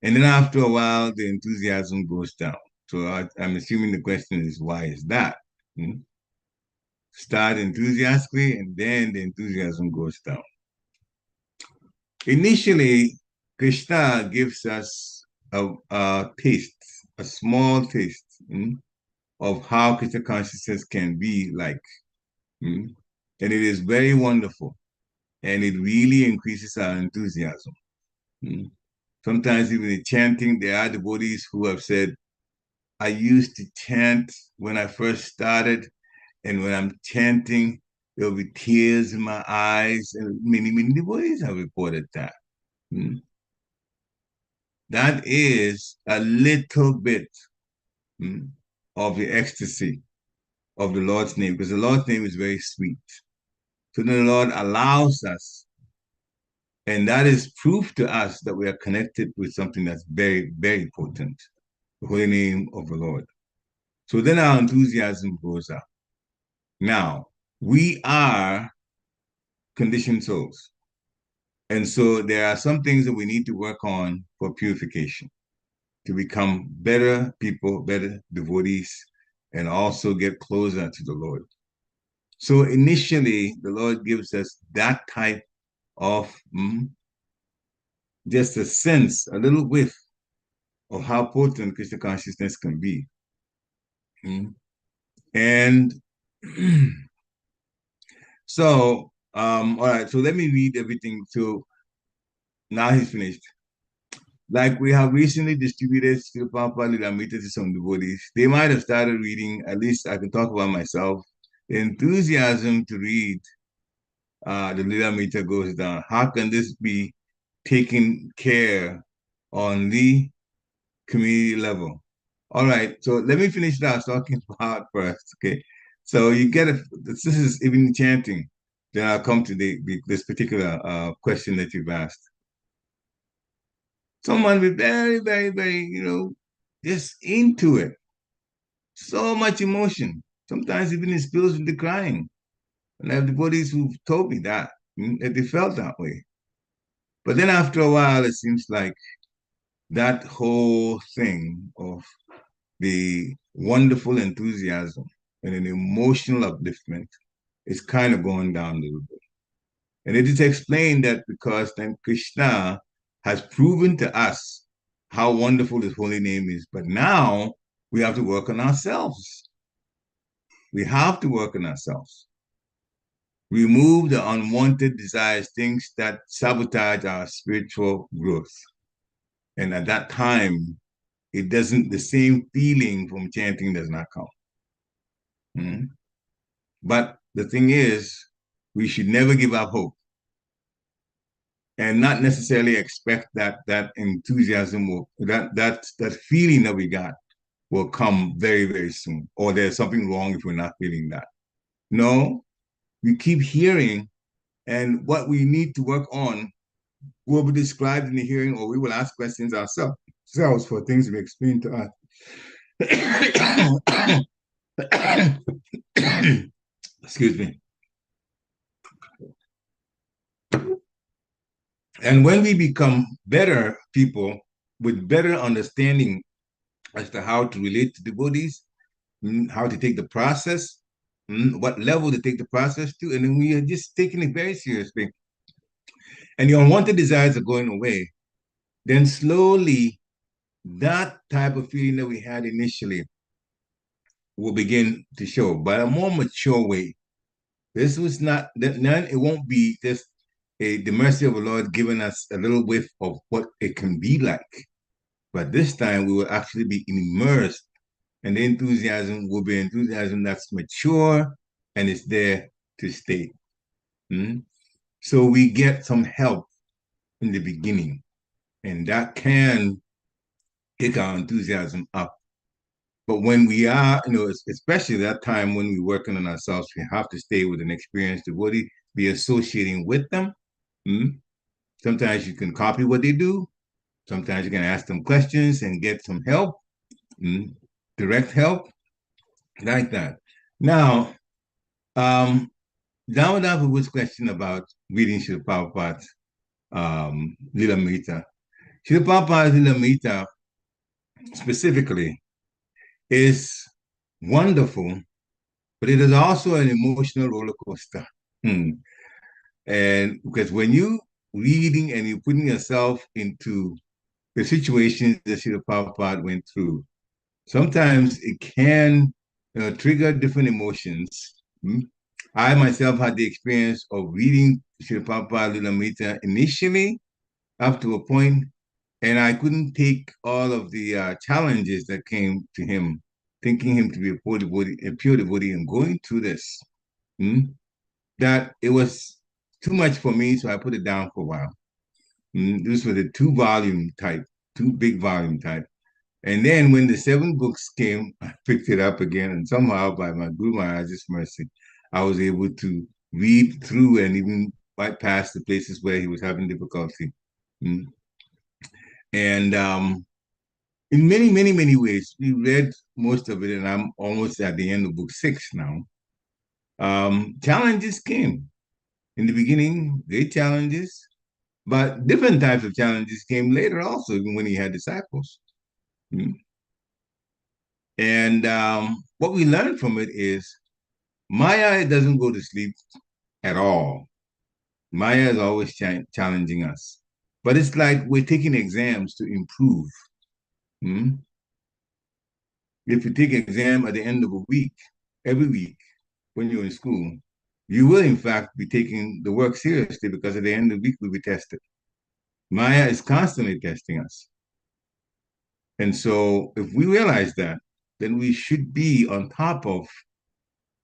Speaker 1: And then after a while, the enthusiasm goes down. So I'm assuming the question is, why is that? Start enthusiastically, and then the enthusiasm goes down. Initially, Krishna gives us a taste, a small taste of how Krishna consciousness can be like. And it is very wonderful. And it really increases our enthusiasm. Sometimes even in chanting, there are devotees who have said, I used to chant when I first started, and when I'm chanting, there'll be tears in my eyes, and many devotees have reported that. That is a little bit of the ecstasy of the Lord's name, because the Lord's name is very sweet. So the Lord allows us, and that is proof to us that we are connected with something that's very, very potent, the holy name of the Lord. So then our enthusiasm goes up. Now, we are conditioned souls. And so there are some things that we need to work on for purification, to become better people, better devotees, and also get closer to the Lord. So initially, the Lord gives us that type of just a sense, a little whiff of how potent Krishna consciousness can be. And so, all right, so let me read everything. So now he's finished. Like we have recently distributed Srila Prabhupada Lilamrita to some devotees. They might have started reading, at least I can talk about myself. The enthusiasm to read the Lilamrita goes down. How can this be taken care on the community level? All right, so let me finish that talking about first, okay? So you get this is even chanting. Then I'll come to this particular question that you've asked. Someone be very, very, very, just into it. So much emotion. Sometimes even it spills into crying. And I have devotees who've told me that they felt that way. But then after a while, it seems like that whole thing of the wonderful enthusiasm and an emotional upliftment is kind of going down a little bit. And it is explained that because then Krishna has proven to us how wonderful his holy name is. But now we have to work on ourselves. We have to work on ourselves. Remove the unwanted desires, things that sabotage our spiritual growth. And at that time, the same feeling from chanting does not come. Hmm? But the thing is, we should never give up hope and not necessarily expect that enthusiasm that feeling that we got will come very, very soon, or there's something wrong if we're not feeling that. No, we keep hearing, and what we need to work on will be described in the hearing, or we will ask questions ourselves for things to be explained to us. Excuse me. And when we become better people with better understanding as to how to relate to devotees, how to take the process, what level to take the process to, and then we are just taking it very seriously, and the unwanted desires are going away, then slowly that type of feeling that we had initially will begin to show by a more mature way. This was not that none, it won't be just the mercy of the Lord giving us a little whiff of what it can be like. But this time we will actually be immersed, and the enthusiasm will be enthusiasm that's mature and it's there to stay. So we get some help in the beginning, and that can kick our enthusiasm up. But when we are, especially that time when we're working on ourselves, we have to stay with an experienced devotee, be associating with them. Sometimes you can copy what they do. Sometimes you can ask them questions and get some help, direct help, like that. Now, Damodaran was question about reading Srila Prabhupada's Lila Mita. Srila Prabhupada's Lila Mita specifically is wonderful, but it is also an emotional roller coaster. And because when you reading and you're putting yourself into the situations that Srila Prabhupada went through, sometimes it can trigger different emotions. I myself had the experience of reading Srila Prabhupada Lilamrita initially up to a point, and I couldn't take all of the challenges that came to him, thinking him to be a pure devotee, and going through this. That it was too much for me, so I put it down for a while. This was a two big volume type. And then when the 7 books came, I picked it up again, and somehow by my Guru Maharaj's mercy, I was able to read through and even bypass the places where he was having difficulty. And in many, many, many ways, we read most of it, and I'm almost at the end of book 6 now. Challenges came. In the beginning, great challenges, but different types of challenges came later also, even when he had disciples. And what we learned from it is Maya doesn't go to sleep at all. Maya is always challenging us. But it's like we're taking exams to improve. If you take an exam at the end of a week, every week, when you're in school, you will, in fact, be taking the work seriously because at the end of the week, we'll be tested. Maya is constantly testing us. And so if we realize that, then we should be on top of,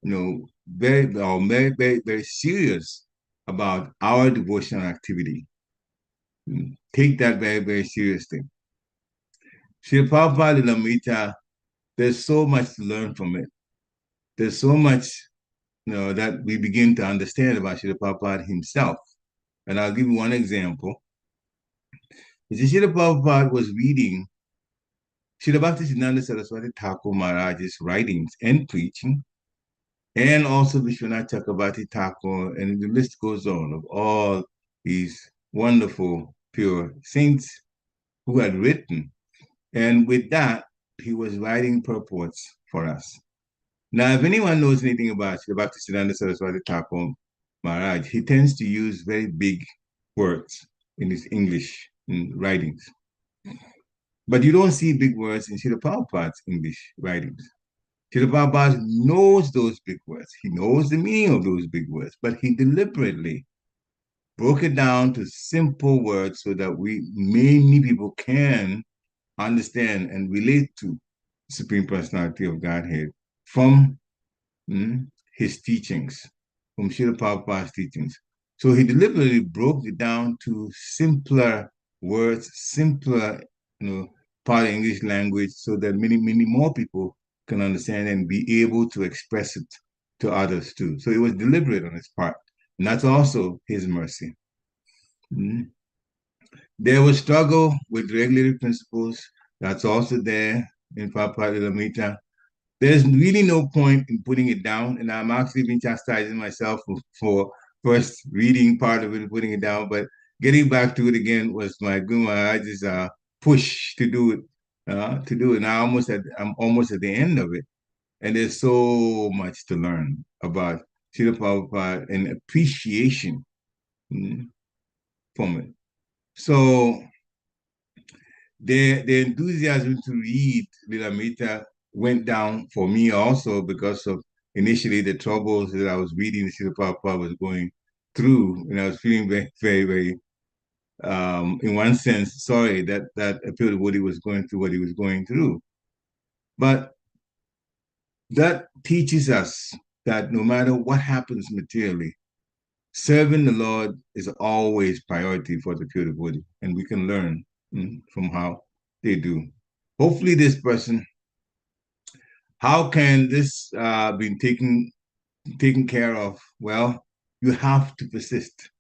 Speaker 1: very, very, very serious about our devotional activity. Take that very, very seriously. Srila Prabhupada Lilamrita, there's so much to learn from it. There's so much, that we begin to understand about Srila Prabhupada himself. And I'll give you one example. Srila Prabhupada was reading Srila Bhaktisiddhanta Saraswati Thakur Maharaj's writings and preaching, and also Vishwanath Chakrabarti Thakur, and the list goes on of all these wonderful, pure saints who had written. And with that, he was writing purports for us. Now, if anyone knows anything about Srila Bhaktisiddhanta Saraswati Thakur Maharaj, he tends to use very big words in his English writings. But you don't see big words in Srila Prabhupada's English writings. Srila Prabhupada knows those big words. He knows the meaning of those big words, but he deliberately broke it down to simple words so that many people can understand and relate to the Supreme Personality of Godhead from his teachings, from Srila Prabhupada's teachings. So he deliberately broke it down to simpler words, simpler, part of English language, so that many, many more people can understand and be able to express it to others too. So it was deliberate on his part. And that's also his mercy. Mm. There was struggle with regulatory principles. That's also there in Prabhupada Lamita. There's really no point in putting it down. And I'm actually been chastising myself for first reading part of it and putting it down. But getting back to it again was my Guru Maharaj's push to do it. And I'm almost at the end of it. And there's so much to learn about Srila Prabhupada and appreciation from it. So the enthusiasm to read Lilamita went down for me also because of initially the troubles that I was reading Srila Prabhupada was going through, and I was feeling very, very, very, in one sense, sorry that a devotee was going through what he was going through. But that teaches us that no matter what happens materially, serving the Lord is always priority for the pure devotee, and we can learn from how they do. Hopefully, this person, how can this be taken care of? Well, you have to persist.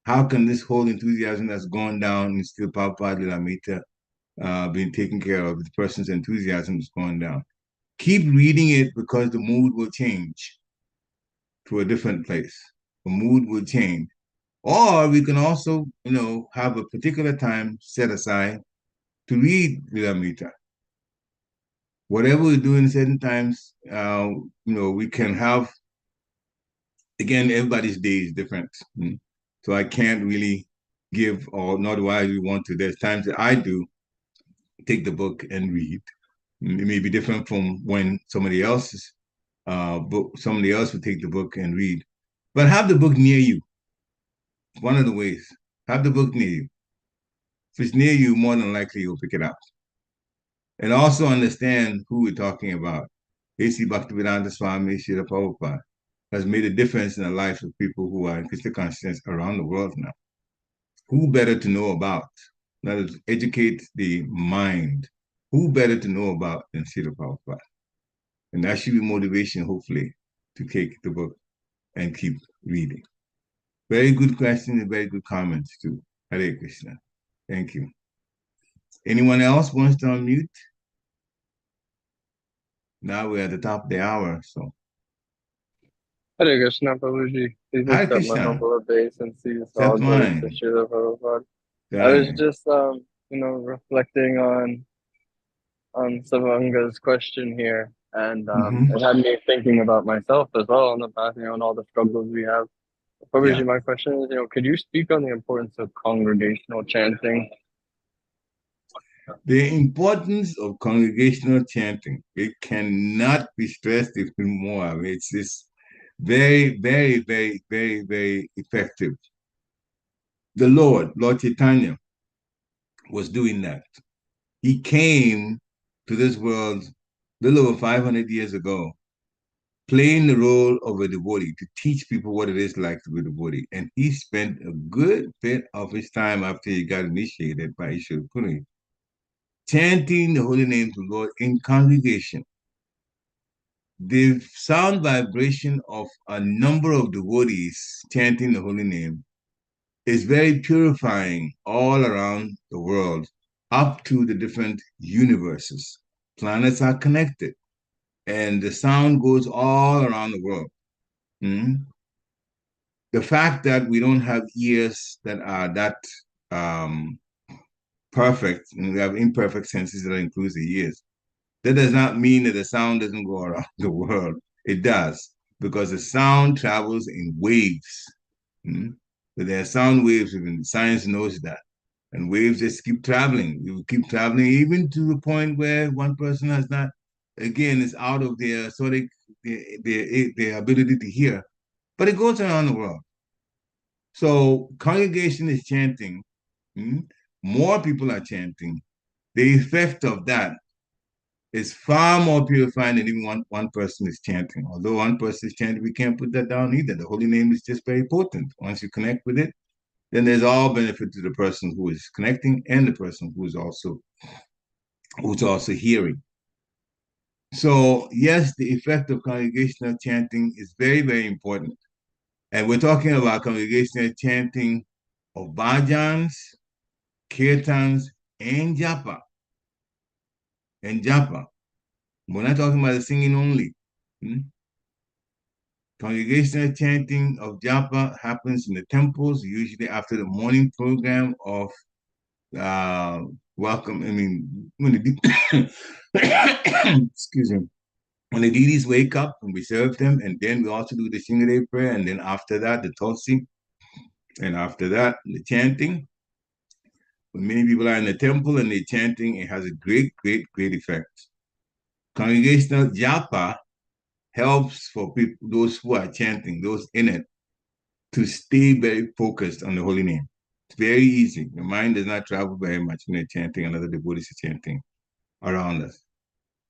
Speaker 1: How can this whole enthusiasm that's gone down in still Prabhupada Lilamita being taken care of? The person's enthusiasm is going down. Keep reading it because the mood will change to a different place. The mood will change. Or we can also, have a particular time set aside to read Lilamita. Whatever we do in certain times, we can have, again, everybody's day is different. So I can't really give, or nor do I really want to. There's times that I do take the book and read. It may be different from when somebody else would take the book and read. But have the book near you. One of the ways. Have the book near you. If it's near you, more than likely you'll pick it up. And also understand who we're talking about. A.C. Bhaktivedanta Swami Srila Prabhupada has made a difference in the lives of people who are in Krishna consciousness around the world now. Who better to know about? That is, educate the mind. Who better to know about than Srila Prabhupada? And that should be motivation, hopefully, to take the book and keep reading. Very good question and very good comments too. Hare Krishna. Thank you. Anyone else wants to unmute? Now we're at the top of the hour, so.
Speaker 5: Hare Krishna, Prabhuji. Please
Speaker 1: Hare
Speaker 5: accept my
Speaker 1: Krishna.
Speaker 5: humble obeisances. All
Speaker 1: Accept
Speaker 5: glories to
Speaker 1: mine.
Speaker 5: Srila Prabhupada. I was
Speaker 1: Dang.
Speaker 5: just, reflecting on Savanga's question here, and it had me thinking about myself as well on the path, and all the struggles we have. Prabhuji,
Speaker 1: Yeah.
Speaker 5: my question is, could you speak on the importance of congregational chanting?
Speaker 1: The importance of congregational chanting, it cannot be stressed even more. I mean, it's just very, very, very, very, very effective. The Lord Chaitanya, was doing that. He came to this world a little over 500 years ago, playing the role of a devotee to teach people what it is like to be a devotee. And he spent a good bit of his time after he got initiated by Ishwara Puri chanting the holy names of the Lord in congregation. The sound vibration of a number of devotees chanting the holy name is very purifying all around the world, up to the different universes. Planets are connected, and the sound goes all around the world. The fact that we don't have ears that are that perfect, and we have imperfect senses that includes the ears, that does not mean that the sound doesn't go around the world. It does, because the sound travels in waves. But there are sound waves, and science knows that. And waves just keep traveling. You keep traveling even to the point where one person has not, again, is out of their sonic, their ability to hear. But it goes around the world. So congregation is chanting. Hmm? More people are chanting. The effect of that is far more purifying than even one person is chanting. Although one person is chanting, we can't put that down either. The holy name is just very potent. Once you connect with it, then there's all benefit to the person who is connecting and the person who's also hearing. So yes, the effect of congregational chanting is very, very important. And we're talking about congregational chanting of bhajans, kirtans, and japa. And japa. We're not talking about the singing only. Hmm? Congregational chanting of japa happens in the temples, usually after the morning program of welcome. I mean, when the excuse me, when the deities wake up and we serve them, and then we also do the Shingrei prayer, and then after that the Tulsi, and after that the chanting. When many people are in the temple and they're chanting, it has a great, great, great effect. Congregational japa helps for people, those who are chanting, those in it, to stay very focused on the holy name. It's very easy. Your mind does not travel very much when you're chanting and other devotees are chanting around us.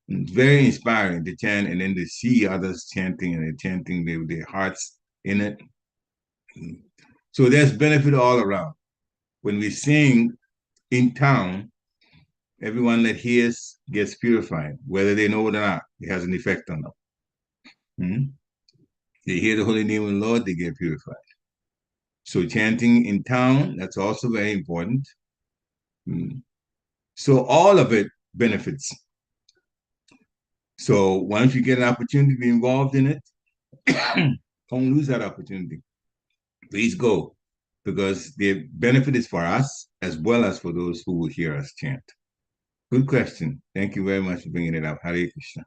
Speaker 1: It's very inspiring to chant and then to see others chanting and they're chanting their hearts in it. So there's benefit all around. When we sing in town, everyone that hears gets purified, whether they know it or not. It has an effect on them. Hmm? They hear the holy name of the Lord, they get purified. So chanting in town, that's also very important. Hmm. So all of it benefits. So once you get an opportunity to be involved in it, don't lose that opportunity. Please go, because the benefit is for us as well as for those who will hear us chant. Good question. Thank you very much for bringing it up. Hare Krishna.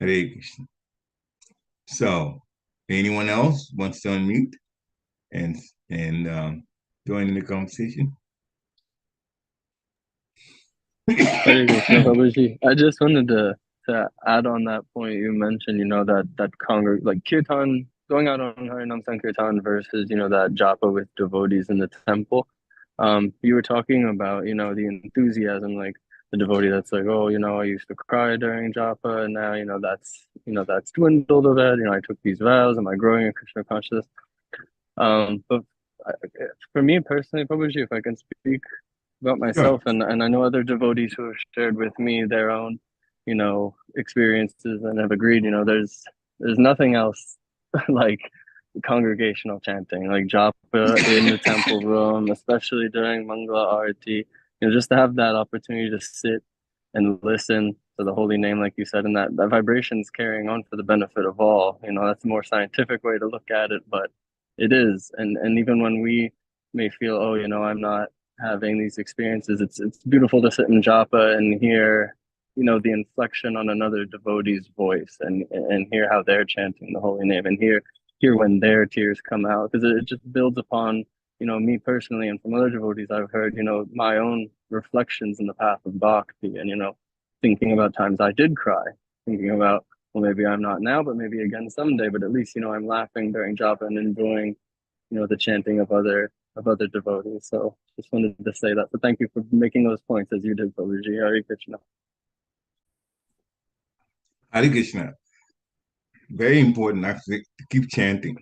Speaker 1: Hare Krishna. So, anyone else wants to unmute and join in the conversation?
Speaker 5: Hare Krishna, Prabhuji. I just wanted to add on that point you mentioned, that like kirtan, going out on Harinam Sankirtan versus, that japa with devotees in the temple. You were talking about, the enthusiasm, like the devotee that's like, oh, I used to cry during japa, and now, that's dwindled a bit. I took these vows. Am I growing in Krishna consciousness? But I, for me personally, Prabhuji, if I can speak about
Speaker 1: Sure.
Speaker 5: myself, and I know other devotees who have shared with me their own, experiences and have agreed, there's nothing else like congregational chanting, like japa in the temple room, especially during Mangala Arati, just to have that opportunity to sit and listen to the holy name, like you said, and that vibration is carrying on for the benefit of all. That's a more scientific way to look at it, but it is. And even when we may feel, oh, I'm not having these experiences, it's beautiful to sit in japa and hear, the inflection on another devotee's voice, and hear how they're chanting the holy name, and hear when their tears come out, because it just builds upon, me personally, and from other devotees I've heard, my own reflections in the path of bhakti, and thinking about times I did cry, thinking about, well, maybe I'm not now, but maybe again someday, but at least I'm laughing during japa and enjoying, the chanting of other devotees. So just wanted to say that. So thank you for making those points as you did, Prabhuji. Hare Krishna.
Speaker 1: Hare Krishna. Very important actually to keep chanting.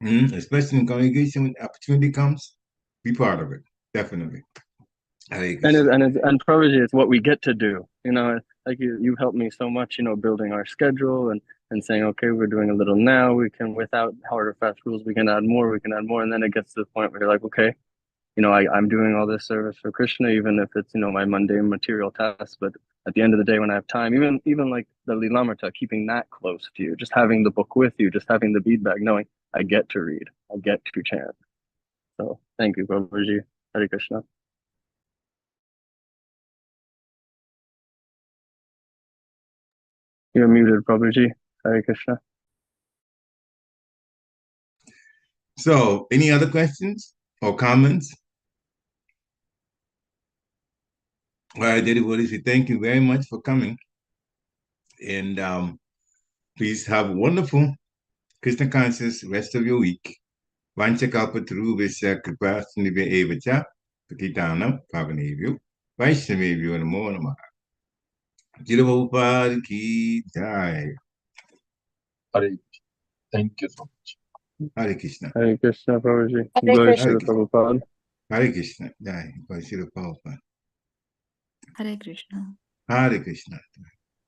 Speaker 1: Especially in congregation when opportunity comes, be part of it. Definitely. Hare
Speaker 5: And
Speaker 1: Krishna.
Speaker 5: and Prabhuji, it's what we get to do. Like you've helped me so much. Building our schedule and saying, okay, we're doing a little now. We can, without hard or fast rules, we can add more. We can add more, and then it gets to the point where you're like, okay, I'm doing all this service for Krishna, even if it's, my mundane material tasks. But at the end of the day, when I have time, even like the Lilamrita, keeping that close to you, just having the book with you, just having the bead bag, knowing I get to read, I get to chant. So thank you, Prabhuji. Hare Krishna. You're muted, Prabhuji. Hare Krishna.
Speaker 1: So, any other questions or comments? All right, devotees, we thank you very much for coming. And please have a wonderful Krishna conscious rest of your week. Vanchakalpatarubhasya kripa sindhya evacha patitanam pavanebhyo vaishnavebhyo namo namaha. Jira Prabhupada ki jai.
Speaker 6: Hare, thank you so much.
Speaker 1: Hare Krishna.
Speaker 5: Hare Krishna, Prabhuji.
Speaker 2: Hare
Speaker 5: Glory
Speaker 2: Krishna.
Speaker 5: to the Prabhupada.
Speaker 1: Hare Krishna. Jai. Jira Prabhupada.
Speaker 7: Hare Krishna.
Speaker 1: Hare Krishna.